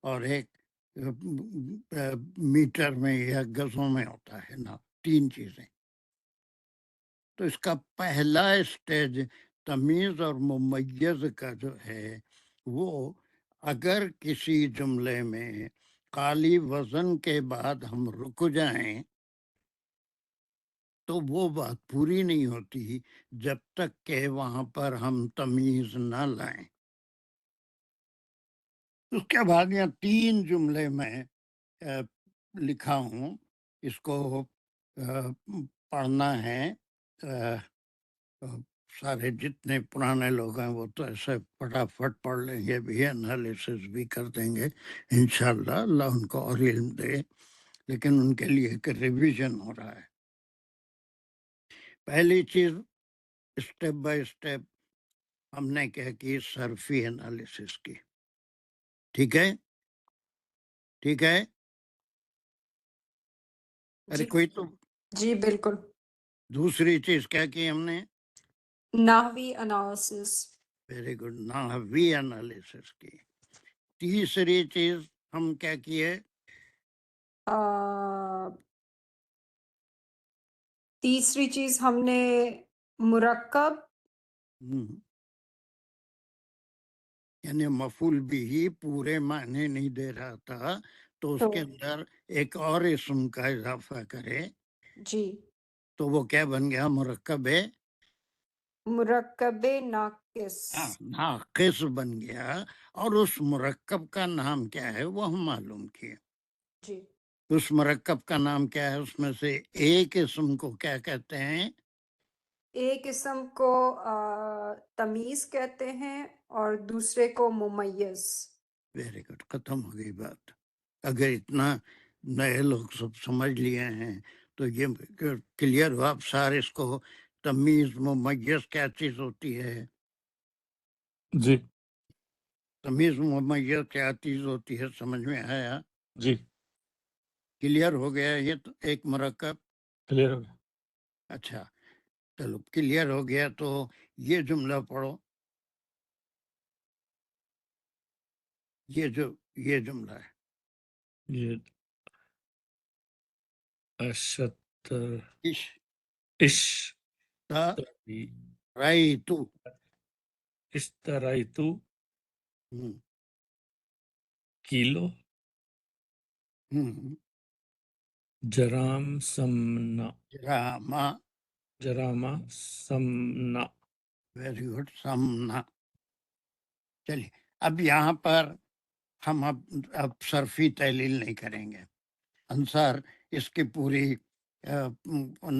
اور ایک میٹر میں یا گزوں میں ہوتا ہے نا، 3 چیزیں۔ تو اس کا پہلا اسٹیج تمیز اور ممیز کا جو ہے وہ اگر کسی جملے میں قالی وزن کے بعد ہم رک جائیں تو وہ بات پوری نہیں ہوتی جب تک کہ وہاں پر ہم تمیز نہ لائیں۔ اس کے بعد یہاں 3 جملے میں لکھا ہوں، اس کو پڑھنا ہے۔ سارے جتنے پرانے لوگ ہیں وہ تو ایسے فٹافٹ پڑھ لیں گے بھی، انالیسس بھی کر دیں گے انشاءاللہ، اللہ ان کو اور علم دے، لیکن ان کے لیے ایک ریویژن ہو رہا ہے۔ پہلی چیز اسٹیپ بائی اسٹیپ ہم نے کیا کی، صرفی انالیسس کی، ٹھیک ہے، ٹھیک ہے۔ ارے جی کوئی تو جی بالکل۔ دوسری چیز کیا کی ہم نے؟ نحوی انالیسس۔ ویری گڈ، نحوی انالیسس کی۔ تیسری چیز ہم کیا کیے؟ تیسری چیز ہم نے مرکب یعنی مفعول بھی پورے معنی نہیں دے رہا تھا تو اس تو کے اندر ایک اور اسم کا اضافہ کرے جی تو وہ کیا بن گیا؟ مرکب مرکب ناقص۔ ناقص بن گیا، اور اس مرکب کا نام کیا ہے وہ ہم معلوم کیے۔ جی اس مرکب کا نام کیا ہے؟ اس میں سے ایک اسم کو کیا کہتے ہیں؟ ایک اسم کو تمیز کہتے ہیں اور دوسرے کو ممیز۔ ویری گڈ، ختم ہو گئی بات۔ اگر اتنا نئے لوگ سب سمجھ لیے ہیں تو یہ کلیئر ہوا۔ آپ سارے اس کو تمیز ممیز کیا چیز ہوتی ہے؟ جی تمیز ممیز کیا چیز ہوتی ہے سمجھ میں آیا؟ جی کلیئر ہو گیا یہ تو ایک مرکب؟ کلیئر ہو گیا۔ اچھا چلو، کلیئر ہو گیا تو یہ جملہ پڑھو، یہ جملہ ہے، یہ اشتر اشتریتو۔ اشتریتو کیلو جرام سمنا، جرامہ سمنا۔ ویری گڈ، سمنا۔ چلیے اب یہاں پر ہم اب صرفی تحلیل نہیں کریں گے۔ انصار اس کی پوری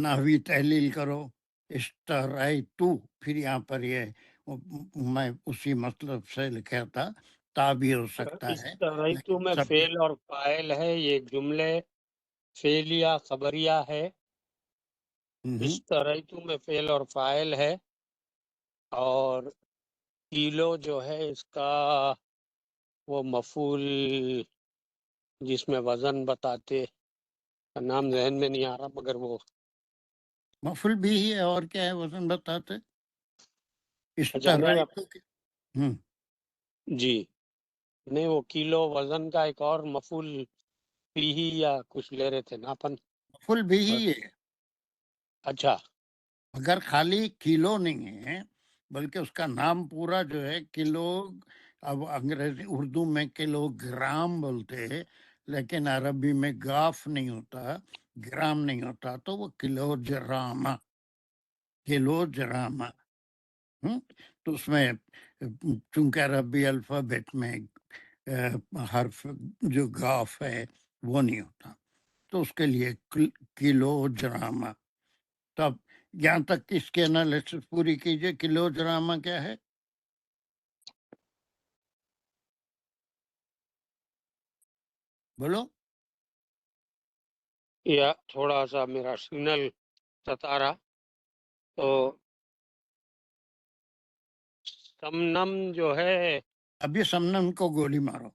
نحوی تحلیل کرو، اشتریتو، پھر یہاں پر یہ میں اسی مطلب سے لکھا تھا، تا بھی ہو سکتا ہے اشتریتو لیکن میں سب فعل اور فاعل ہے، یہ جملے فعلیہ خبریہ ہے۔ اشتریتو میں فعل اور فاعل ہے، اور کیلو جو ہے اس کا وہ مفعول جس میں وزن بتاتے، نام ذہن میں نہیں آ رہا مگر وہ مفعول بھی ہی ہے، اور کیا ہے وزن بتاتے؟ اچھا نہیں اشتریتو جی نہیں، وہ کیلو وزن کا ایک اور مفعول بھی ہی یا کچھ لے رہے تھے نا اپن۔ مفعول بھی ہی ہے، اچھا مگر خالی کلو نہیں ہے بلکہ اس کا نام پورا جو ہے کلو، اب انگریزی اردو میں کلو گرام بولتے ہیں لیکن عربی میں گاف نہیں ہوتا، گرام نہیں ہوتا، تو وہ کلو جرامہ، کلو جرامہ۔ تو اس میں چونکہ عربی الفابیٹ میں حرف جو گاف ہے وہ نہیں ہوتا، تو اس کے لیے کلو جرامہ۔ تب یہاں تک اس کے انالیسس پوری کیجئے۔ کلو جرامہ کیا ہے؟ بولو۔ یا تھوڑا سا میرا سگنل ستا رہا، تو سمنم جو ہے ابھی سمنم کو گولی مارو،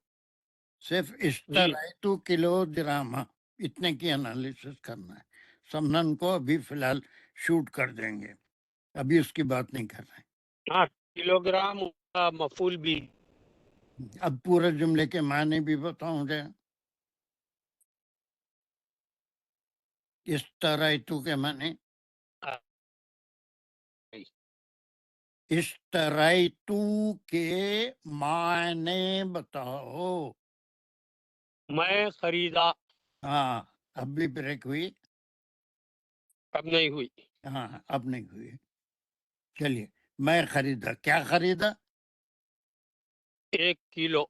صرف جی اشترائتو کلو جرامہ اتنے کی انالیسس کرنا ہے. سمنن کو ابھی فی الحال شوٹ کر دیں گے, ابھی اس کی بات نہیں کر رہے. ہاں کلو گرام کا مفعول بھی. اب پورے جملے کے معنی بھی بتاؤں دے. اشترائتو کے معنی, اشترائتو کے معنی بتاؤ. میں خریدا. ہاں اب بھی بریک ہوئی. اب نہیں ہوئی. ہاں اب نہیں ہوئی. چلیے, میں خریدا. کیا خریدا؟ 1 کلو.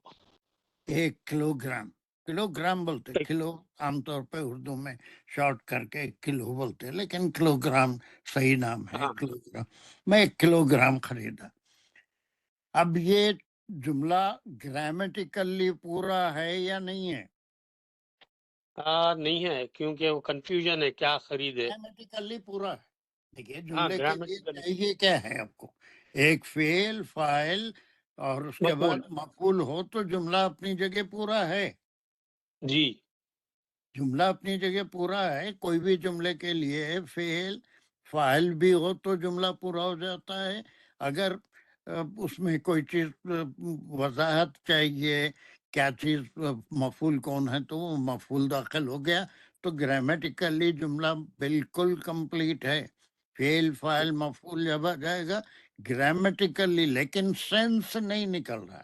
1 کلو گرام. کلو گرام بولتے, کلو عام طور پہ اردو میں شارٹ کر کے کلو بولتے, لیکن کلو گرام صحیح نام ہے. ہاں کلو گرام, میں 1 کلو گرام خریدا. اب یہ جملہ گرامیٹیکلی پورا ہے یا نہیں ہے؟ نہیں ہے کیونکہ وہ کنفیوژن ہے کیا خریدے. گرامیٹیکلی پورا ہے. دیکھیے ہاں جملے کے لیے گرامر چاہیے کیا ہے آپ کو؟ ایک فعل, فاعل اور اس کے بعد مفعول. مفعول ہو تو جملہ اپنی جگہ پورا ہے. جی جملہ اپنی جگہ پورا ہے. کوئی بھی جملے کے لیے فعل فاعل بھی ہو تو جملہ پورا ہو جاتا ہے. اگر اس میں کوئی چیز وضاحت چاہیے کیا چیز مفعول کون ہے تو وہ مفعول داخل ہو گیا تو گرامیٹیکلی جملہ بالکل کمپلیٹ ہے. فعل فاعل مفعول جب آ جائے گا گرامیٹیکلی, لیکن سینس نہیں نکل رہا.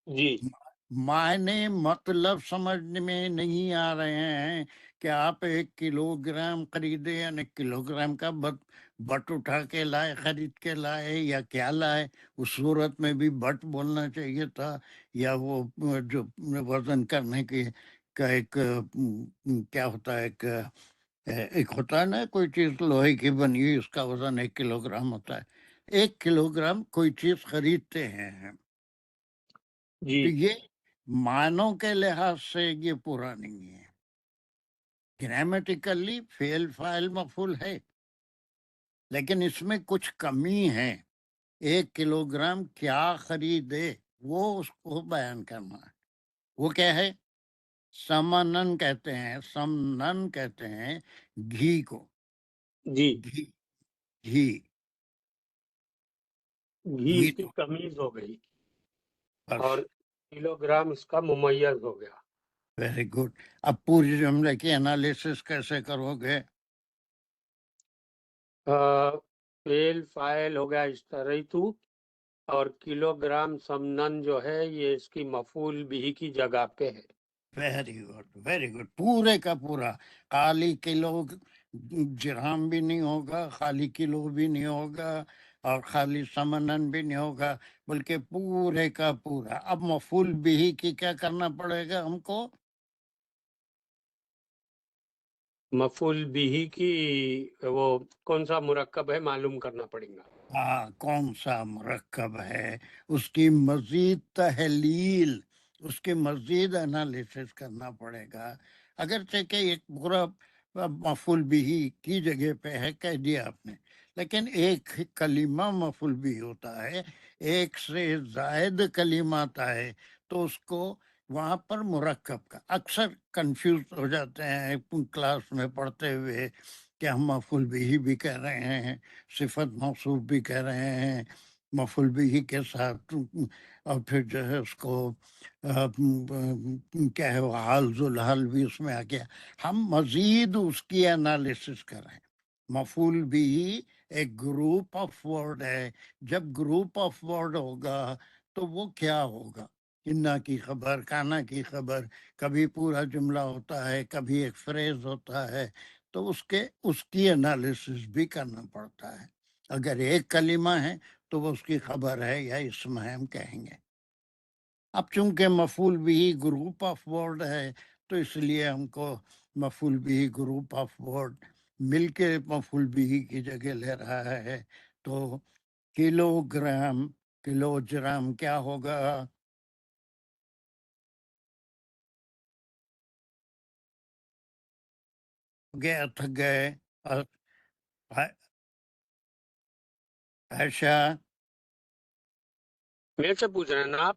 جی معنی مطلب سمجھ میں نہیں آ رہے ہیں کہ آپ 1 کلو گرام خریدے, یعنی کلو گرام کا بٹ اٹھا کے لائے, خرید کے لائے, یا کیا لائے. اس صورت میں بھی بٹ بولنا چاہیے تھا, یا وہ جو وزن کرنے کی کا ایک کیا ہوتا ہے, ایک ہوتا ہے نا کوئی چیز لوہے کی بنی ہوئی, اس کا وزن 1 کلو گرام ہوتا ہے. 1 کلو گرام کوئی چیز خریدتے ہیں جی تو یہ معنوں کے لحاظ سے یہ پورا نہیں ہے. گرامیٹیکلی فعل فاعل مفعول ہے, لیکن اس میں کچھ کمی ہے. 1 کلو گرام کیا خریدے وہ اس کو بیان کرنا ہے. وہ کیا ہے؟ سمنن کہتے ہیں. سمنن کہتے ہیں گھی کو. جی گھی گھی گھی گھی اس کی تو تمیز ہو گئی بس. اور کلو گرام اس کا ممیز ہو گیا. Very good. اب پوری جملے کی انالیسس کیسے کرو گے؟ فعل فاعل ہو گیا اشتریتو, اور کلو گرام سمنن جو ہے یہ اس کی مفعول بھی کی جگہ پہ ہے. Very good very good. پورے کا پورا. خالی کلو جرام بھی نہیں ہوگا, خالی کلو بھی نہیں ہوگا, اور خالی سمنن بھی نہیں ہوگا, بلکہ پورے کا پورا. اب مفعول بھی کی کیا کرنا پڑے گا ہم کو؟ مفعول بھی کی وہ کون سا مرکب ہے معلوم کرنا پڑے گا. ہاں کون سا مرکب ہے, اس کی مزید تحلیل, اس کی مزید انالیسس کرنا پڑے گا. اگرچہ کہ ایک پورا مفعول بھی کی جگہ پہ ہے کہہ دیا آپ نے, لیکن ایک کلمہ مفعول بھی ہوتا ہے, ایک سے زائد کلمات آئے تو اس کو وہاں پر مرکب کا اکثر کنفیوز ہو جاتے ہیں کلاس میں پڑھتے ہوئے کہ ہم مفعول بھی کہہ رہے ہیں, صفت موصوف بھی کہہ رہے ہیں, مفعول بھی کے ساتھ, اور پھر جو ہے اس کو کیا ہے وہ حال ذو الحال بھی اس میں آ گیا. ہم مزید اس کی انالیسس کریں. مفعول بھی ایک گروپ آف ورڈ ہے. جب گروپ آف ورڈ ہوگا تو وہ کیا ہوگا؟ انا کی خبر, کانا کی خبر, کبھی پورا جملہ ہوتا ہے, کبھی ایک فریز ہوتا ہے, تو اس کی انالیسس بھی کرنا پڑتا ہے. اگر ایک کلمہ ہے تو وہ اس کی خبر ہے یا اسم ہے ہم کہیں گے. اب چونکہ مفعول بھی گروپ آف ورڈ ہے تو اس لیے ہم کو مفعول بھی گروپ آف ورڈ مل کے مفعول بھی کی جگہ لے رہا ہے. تو کلو گرام, کلو جرام کیا ہوگا؟ گئے تھک گئے. عائشہ میرے سے پوچھ رہے ہیں نا آپ؟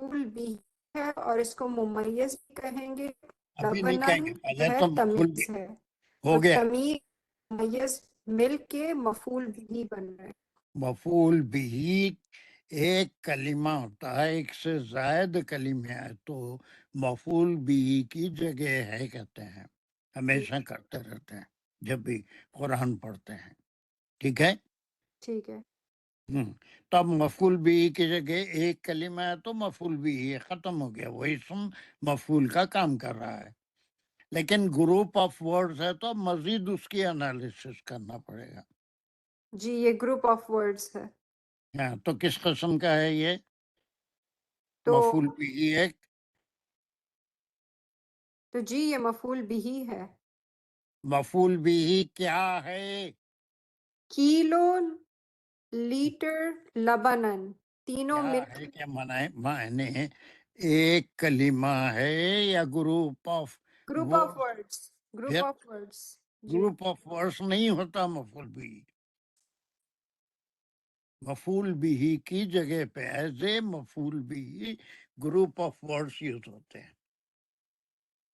مفعول بھی ہے اور اس کو ممیز بھی کہیں گے. ابھی نہیں کہیں گے، لبنن پہلے ہے تو مفعول بھی تمیز ہے. ہو تو گیا. تمیز ممیز مل کے مفعول بھی بن رہا ہے. مفعول بھی ایک کلمہ ہوتا ہے، ایک سے زائد کلمے ہے تو مفعول بھی کی جگہ ہے کہتے ہیں، ہمیشہ کرتے رہتے ہیں جب بھی قرآن پڑھتے ہیں. ٹھیک ہے. ٹھیک ہے. تب مفعول بھی کی جگہ ایک کلمہ ہے تو مفعول بھی ختم ہو گیا، وہ اسم مفعول کا کام کر رہا ہے. لیکن گروپ آف ورڈز ہے تو مزید اس کی انالیسس کرنا پڑے گا. جی یہ گروپ آف ورڈز ہے. ہاں تو کس قسم کا ہے یہ تو مفعول بھی ایک؟ تو جی یہ مفعول بھی ہے. مفعول بھی کیا ہے؟ کیلو لیٹر لبنن تینوں کیا مل ہے کیا معنی ایک کلمہ ہے یا group of group of words? Words. Group پھر آف ورڈز. جی گروپ آف ورڈز نہیں ہوتا مفعول بھی. مفعول بھی کی جگہ پہ ایز اے مفعول بھی گروپ آف ورڈز یوز ہوتے ہیں.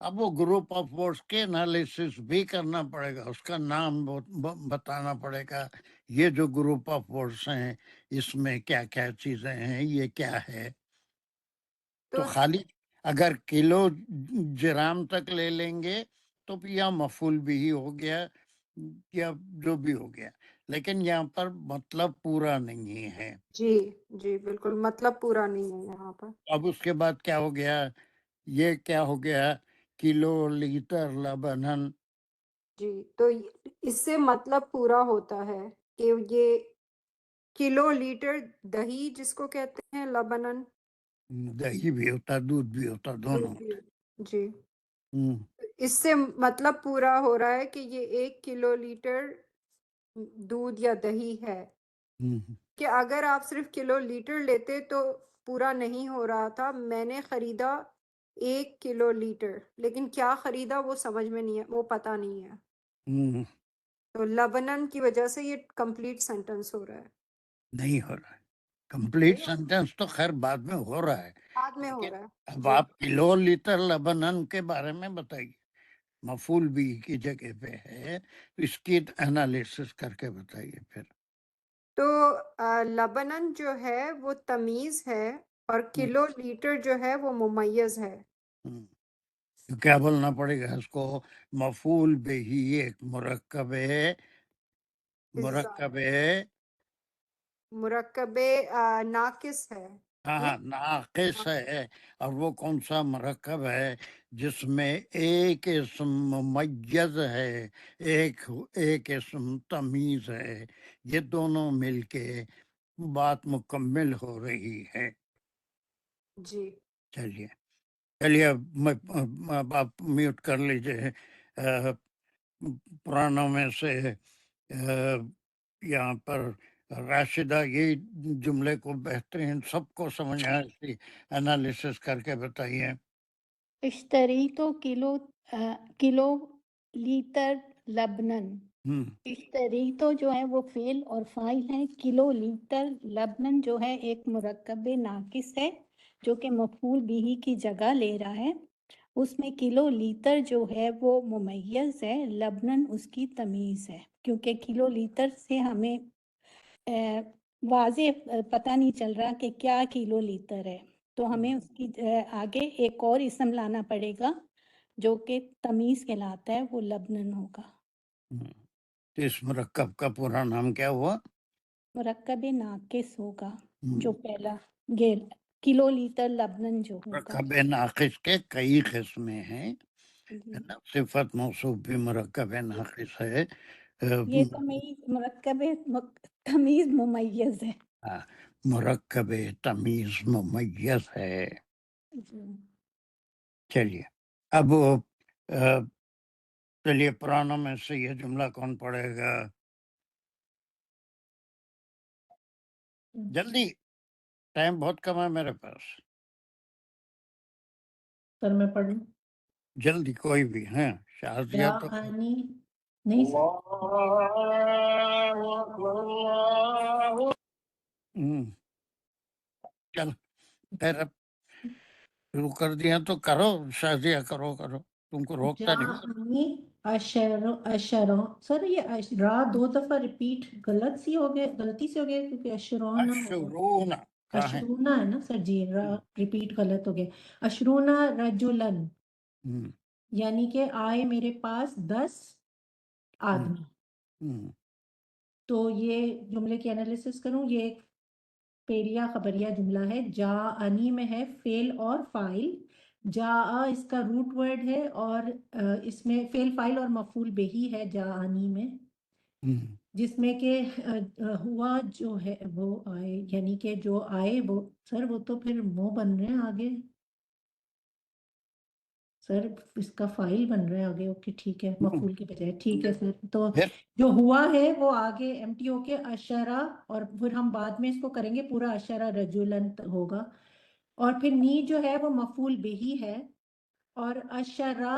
اب وہ گروپ آف ورڈز کے انالیسس بھی کرنا پڑے گا، اس کا نام بتانا پڑے گا. یہ جو گروپ آف ورڈز ہیں اس میں کیا کیا چیزیں ہیں، یہ کیا ہے. تو خالی اگر کلو جرام تک لے لیں گے تو یا مفعول بھی ہو گیا یا جو بھی ہو گیا، لیکن یہاں پر مطلب پورا نہیں ہے. جی جی بالکل مطلب پورا نہیں ہے یہاں پر. اب اس کے بعد کیا ہو گیا، یہ کیا ہو گیا، کلو لیٹر لبنن. جی تو اس سے مطلب پورا ہوتا ہے کہ یہ کلو لیٹر دہی جس کو کہتے ہیں لبنن. دہی بھی ہوتا، دودھ بھی ہوتا، دونوں. جی ہوں. اس سے مطلب پورا ہو رہا ہے کہ یہ 1 کلو لیٹر دودھ یا دہی ہے. ہوں. کہ اگر آپ صرف کلو لیٹر لیتے تو پورا نہیں ہو رہا تھا. میں نے خریدا 1 کلو لیٹر، لیکن کیا خریدا وہ سمجھ میں نہیں ہے، وہ پتہ نہیں ہے. ہوں. تو لبنن کی وجہ سے یہ کمپلیٹ سینٹنس ہو رہا ہے. نہیں ہو رہا ہے کمپلیٹ سینٹینس، تو خیر بعد میں ہو رہا ہے. بعد میں ہو لیکن رہا ہے. اب جی آپ کلو لیٹر لبنن کے بارے میں بتائیے، مفعول بھی کی جگہ پہ ہے، اس کی انالیسس کر کے بتائیے پھر. تو لبنن جو ہے وہ تمیز ہے اور کلو لیٹر جو ہے وہ ممیز ہے. تو کیا بولنا پڑے گا اس کو، مفعول بھی ایک مرکب ہے، مرکب ہے. مرکب ناقص ہے. ہاں ناقص ہے. اور وہ کون سا مرکب ہے جس میں ایک اسم ممیز ہے، ایک اسم تمیز ہے، یہ دونوں مل کے بات مکمل ہو رہی ہے. جی چلیے اب آپ میوٹ کر لیجئے. پرانوں میں سے یہاں پر راشدہ یہ جملے کو بہترین سب کو سمجھ آئے اس کی انالیسس کر کے بتائیے. اشتری تو کلو لیٹر لبنن. اشتری تو جو ہے وہ فعل اور فاعل ہے. کلو لیٹر لبنن جو ہے ایک مرکب ناقص ہے جو کہ مفعول بھی کی جگہ لے رہا ہے. اس میں کلو لیٹر جو ہے وہ ممیز ہے، لبنن اس کی تمیز ہے. کیونکہ کلو لیٹر سے ہمیں واضح پتہ نہیں چل رہا کہ کیا کلو لیٹر ہے، تو ہمیں اس کی آگے ایک اور اسم لانا پڑے گا جو کہ تمیز کہلاتا ہے، وہ لبنن ہوگا. تو اس مرکب کا پورا نام کیا ہوا؟ مرکب ناقص ہوگا جو پہلا کلو لیٹر لبنن جو ہوگا. مرکب ناقص کے کئی قسمیں ہیں، جی صفت موصوف بھی مرکب ناقص ہے. یہ مرکب تمیز ممیز ہے. مرکب تمیز ممیز ہے. جی چلیے اب چلیے پرانوں میں سے یہ جملہ کون پڑھے گا؟ جلدی، ٹائم بہت کم ہے میرے پاس. سر میں پڑھ لوں. جلدی کوئی بھی ہیں، شازیہ تو خانی نہیں سر. چل خیر. شروع کر دیا تو کرو شازیہ، کرو تم کو روکتا نہیں۔ جاءنی اشرو سر یہ را دو دفعہ ریپیٹ غلطی سے ہو گیا کیونکہ اشرونا اشرون کہاں ہے؟ اشرونا ہے نا سر جی، را ریپیٹ غلط ہو گیا۔ اشرونا رجلن ہم، یعنی کہ آئے میرے پاس 10 آدمی۔ ہم، تو یہ جملے کی انالیسس کروں، یہ ایک فعلیہ خبریہ جملہ ہے۔ جاءنی میں ہے فعل اور فاعل، جاء اس کا روٹ ورڈ ہے اور اس میں فعل فاعل اور مفعول بہی ہے جاءنی میں، ہم۔ جس میں کہ ہوا جو ہے وہ آئے، یعنی کہ جو آئے وہ سر وہ تو پھر بن رہے ہیں آگے سر، اس کا فائل بن رہا ہے آگے۔ اوکے ٹھیک ہے، مفعول کے بجائے ٹھیک ہے سر۔ تو پھر جو ہوا ہے وہ آگے ایم ٹی ہو کے اشرا، اور پھر ہم بعد میں اس کو کریں گے پورا اشرا رجولن ہوگا، اور پھر نی جو ہے وہ مفعول بہی ہے، اور اشرا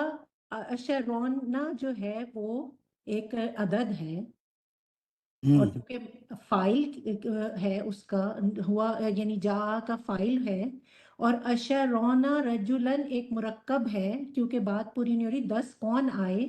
اشرونا جو ہے وہ ایک عدد ہے، اور ہم، چونکہ فائل ہے اس کا ہوا یعنی جا کا فائل ہے، اور اشرونا رجولن ایک مرکب ہے کیونکہ بات پوری نہیں ہو رہی 10 کون آئے،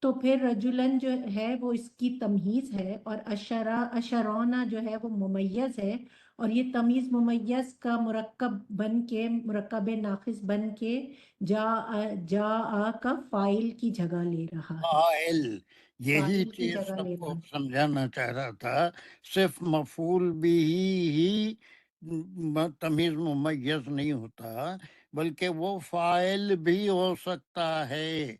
تو پھر رجولن جو ہے وہ اس کی تمیز ہے، اور اشرونا جو ہے وہ ممیز ہے، اور یہ تمیز ممیز کا مرکب بن کے مرکب ناقص بن کے جا کا فائل کی جگہ لے رہا ہے، فاعل، یہی فائل کی چیز جگہ سب لے کو رہا ہے۔ سمجھانا چاہ رہا تھا۔ صرف مفعول بھی ہی تمیز ممیز نہیں ہوتا، بلکہ وہ فاعل بھی ہو سکتا ہے،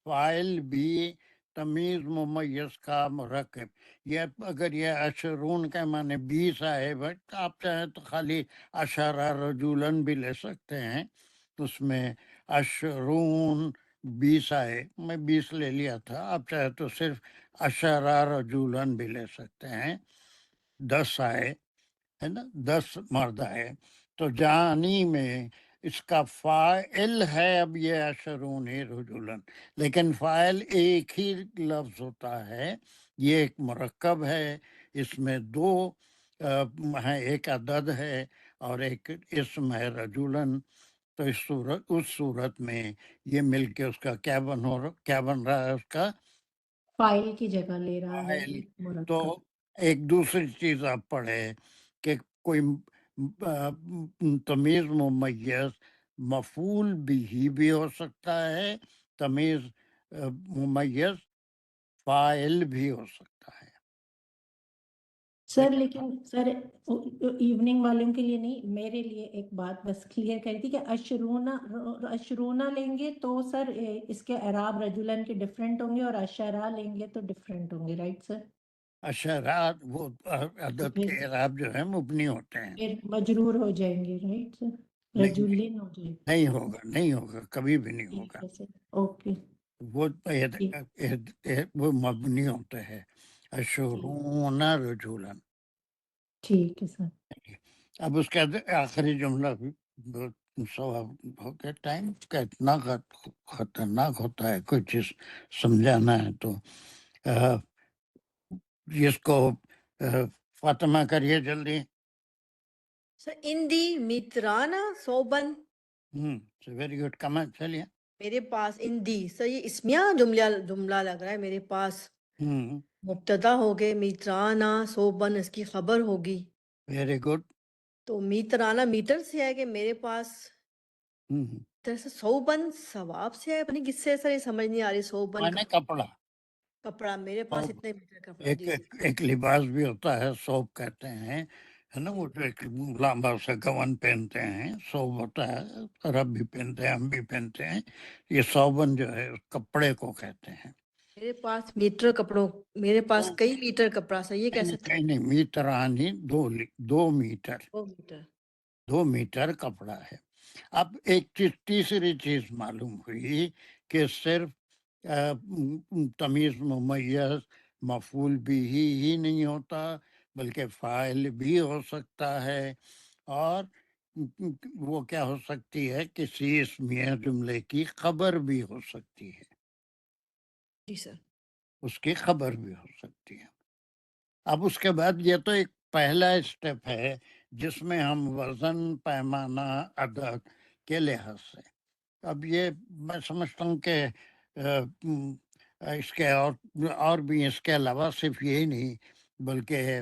فاعل بھی تمیز ممیز کا مرکب۔ یہ اگر یہ اشرون کا معنی 20 آئے، بٹ آپ چاہیں تو خالی اشارہ رجولن بھی لے سکتے ہیں، اس میں اشرون 20 آئے، میں 20 لے لیا تھا، آپ چاہے تو صرف اشارہ رجولن بھی لے سکتے ہیں، 10 آئے ہے نا، 10 مرد ہے، تو جانی میں اس کا فاعل ہے اب یہ اشرون رجولن، لیکن فاعل ایک ہی لفظ ہوتا ہے، یہ ایک مرکب ہے، اس میں 2 ہیں، ایک عدد ہے اور ایک اسم ہے رجولن، تو اس صورت میں یہ مل کے اس کا کیا بن رہا ہے، اس کا فائل کی جگہ لے رہا ہے فاعل۔ ایک تو مرکب۔ ایک دوسری چیز آپ پڑھے کہ کوئی تمیز ممیز مفعول بھی ہو سکتا ہے، تمیز ممیز فاعل بھی ہو سکتا ہے۔ سر لیکن سر ایوننگ والوں کے لیے نہیں، میرے لیے ایک بات بس کلیئر کری تھی کہ اشرونا لیں گے تو سر اس کے اعراب رجولن کے ڈفرینٹ ہوں گے، اور اشرا لیں گے تو ڈفرینٹ ہوں گے، رائٹ سر؟ اشارات وہ تو عدد کے پھر اعراب جو ہیں مبنی ہوتے ہیں۔ مجرور ہو جائیں گے، رائٹ سر؟ رجولن ہو جائے گا۔ نہیں ہوگا، کبھی بھی نہیں ٹھیک ہوگا، ہے سر، اوکے ٹھیک وہ مبنی ہوتے ہیں، اشرون رجولن۔ ٹھیک ہے سر۔ اب اس کا آخری جملہ بھی سواب ہو گیا، ٹائم کا اتنا خطرناک ہوتا ہے، کوئی چیز سمجھانا ہے تو جس کو فاطمہ کریے جلدی۔ سر اندی میترانا صوبن، ویری گڈ، کمن چلیے۔ میرے پاس اندی سر یہ اسمیہ جملہ لگ رہا ہے، میرے پاس مبتدا ہو گئے، میترانا صوبن اس کی خبر ہوگی، ویری گڈ۔ تو میترانا میٹر سے ہے کہ میرے پاس سے صوبن ثواب سے ہے، پتہ نہیں کس سے سر، یہ سمجھ نہیں آ رہی، صوبن مانے کپڑا، کپڑا میرے پاس اتنے میٹر کپڑا، جی جی ایک لباس بھی ہوتا ہے، صوب کہتے ہیں، ہے نا، جی وہ جو ایک لمبا سا گون پہنتے ہیں، صوب ہوتا ہے، عرب بھی پہنتے ہیں، ہم بھی پہنتے ہیں، یہ صوبن جو ہے اس کپڑے کو کہتے ہیں۔ میرے پاس میٹر کپڑوں، میرے پاس کئی میٹر کپڑا سر، یہ کیسے تھا؟ نہیں، میٹرانی 2 میٹر، 2 میٹر 2 میٹر کپڑا ہے۔ اب ایک تیسری چیز معلوم ہوئی کہ صرف تمیز ممیز مفعول بھی ہی نہیں ہوتا، بلکہ فاعل بھی ہو سکتا ہے، اور وہ کیا ہو سکتی ہے، کسی اسمیہ جملے کی خبر بھی ہو سکتی ہے، جی سر۔ اس کی خبر بھی ہو سکتی ہے۔ اب اس کے بعد یہ تو ایک پہلا اسٹیپ ہے جس میں ہم وزن، پیمانہ، عدد کے لحاظ سے. اب یہ میں سمجھتا ہوں کہ اس کے اور بھی اس کے علاوہ صرف یہی نہیں بلکہ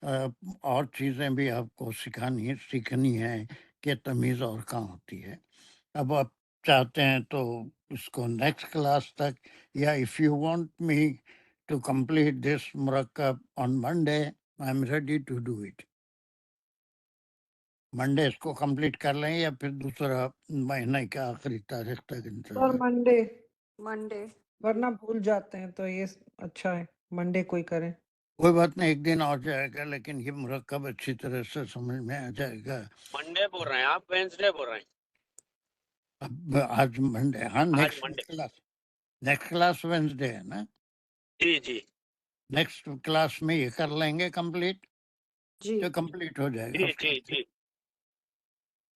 اور چیزیں بھی آپ کو سیکھنی ہیں کہ تمیز اور کہاں ہوتی ہے. اب آپ چاہتے ہیں تو اس کو نیکسٹ کلاس تک یا if you want me to complete this مرکب on Monday I am ready to do it. Monday اس کو کمپلیٹ کر لیں یا پھر دوسرا مہینے کا آخری تاریخ تک سر انتظار. Monday, Monday. ورنہ بھول جاتے ہیں تو یہ اچھا ہے منڈے کوئی کریں. کوئی بات نہیں، ایک دن آ جائے گا لیکن یہ مرکب اچھی طرح سے سمجھ میں آ جائے گا. منڈے بول رہے ہیں آپ، وینسڈے بول رہے ہیں؟ اب آج منڈے، ہاں آج منڈے. نیکسٹ کلاس وینسڈے ہے نا. جی جی نیکسٹ کلاس میں یہ کر لیں گے کمپلیٹ جی تو کمپلیٹ ہو جائے گا. جی جی جی.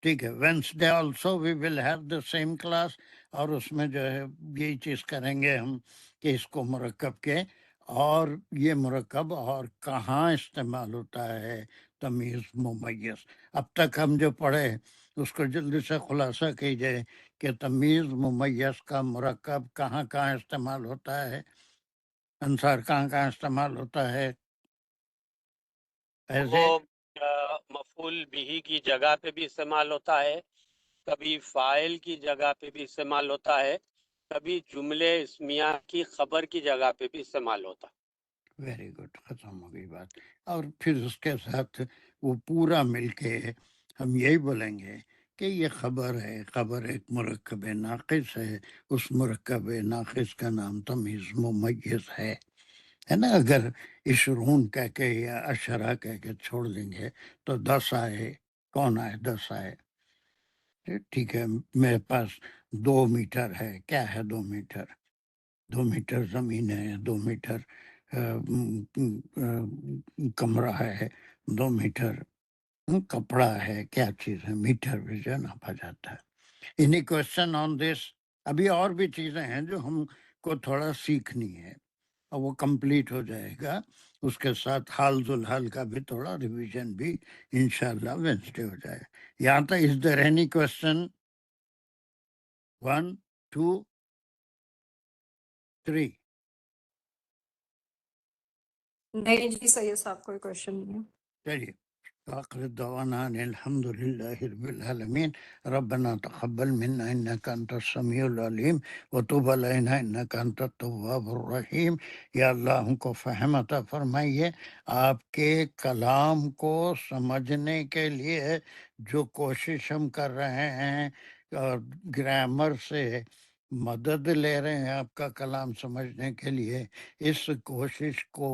ٹھیک ہے، Wednesday also we will have the same class, اور اس میں جو ہے یہی چیز کریں گے ہم کہ اس کو مرکب کے اور یہ مرکب اور کہاں استعمال ہوتا ہے تمیز ممیز. اب تک ہم جو پڑھے اس کو جلدی سے خلاصہ کیجئے کہ تمیز ممیز کا مرکب کہاں کہاں استعمال ہوتا ہے، انصار کہاں کہاں استعمال ہوتا ہے. ایسے وہ مفعول بھی کی جگہ پہ بھی استعمال ہوتا ہے، کبھی فاعل کی جگہ پہ بھی استعمال ہوتا ہے، کبھی جملے اسمیہ کی خبر کی جگہ پہ بھی استعمال ہوتا ہے. ویری گڈ، ختم ہو گئی بات. اور پھر اس کے ساتھ وہ پورا مل کے ہم یہی بولیں گے کہ یہ خبر ہے، خبر ایک مرکب ناقص ہے، اس مرکب ناقص کا نام تمیز ممیز ہے نا. اگر اشرون کہہ کے یا اشرا کہہ کے چھوڑ دیں گے تو 10 آئے. کون آئے؟ 10 آئے. ٹھیک ہے، میرے پاس 2 میٹر ہے. کیا ہے 2 میٹر؟ 2 میٹر زمین ہے، 2 میٹر کمرہ ہے، 2 میٹر کپڑا ہے. کیا چیز ہے؟ میٹر بھی جو ناپا جاتا ہے. اینی کوشچن آن دس؟ ابھی اور بھی چیزیں ہیں جو ہم کو تھوڑا سیکھنی ہے اور وہ کمپلیٹ ہو جائے گا. اس کے ساتھ حال ذوالحال کا بھی تھوڑا ریویژن بھی انشاءاللہ وینسڈے ہو جائے. یہاں تک از دیر اینی کوشچن؟ 1 2 3. نہیں جی سید صاحب کوئی کوشچن نہیں ہے. چلیے، آخر دعوانا ان الحمد للہ رب العالمین. ربنا تقبل منا انك انت السمیع العلیم وتب علینا انك انت التواب الرحیم. یا اللہ ہم کو فہم عطا فرمائیے. آپ کے کلام کو سمجھنے کے لیے جو کوشش ہم کر رہے ہیں اور گرامر سے مدد لے رہے ہیں آپ کا کلام سمجھنے کے لیے، اس کوشش کو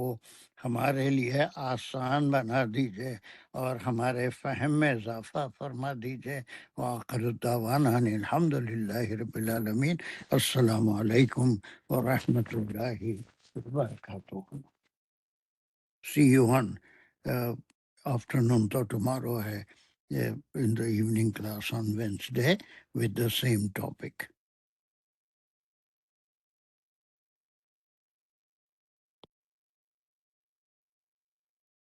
ہمارے لیے آسان بنا دیجئے اور ہمارے فہم میں اضافہ فرما دیجئے. وآخر دعوانا ان الحمد للہ رب العالمین. السلام علیکم ورحمۃ اللہ وبرکاتہ. See you on afternoon to tomorrow in the evening class on Wednesday with the same topic.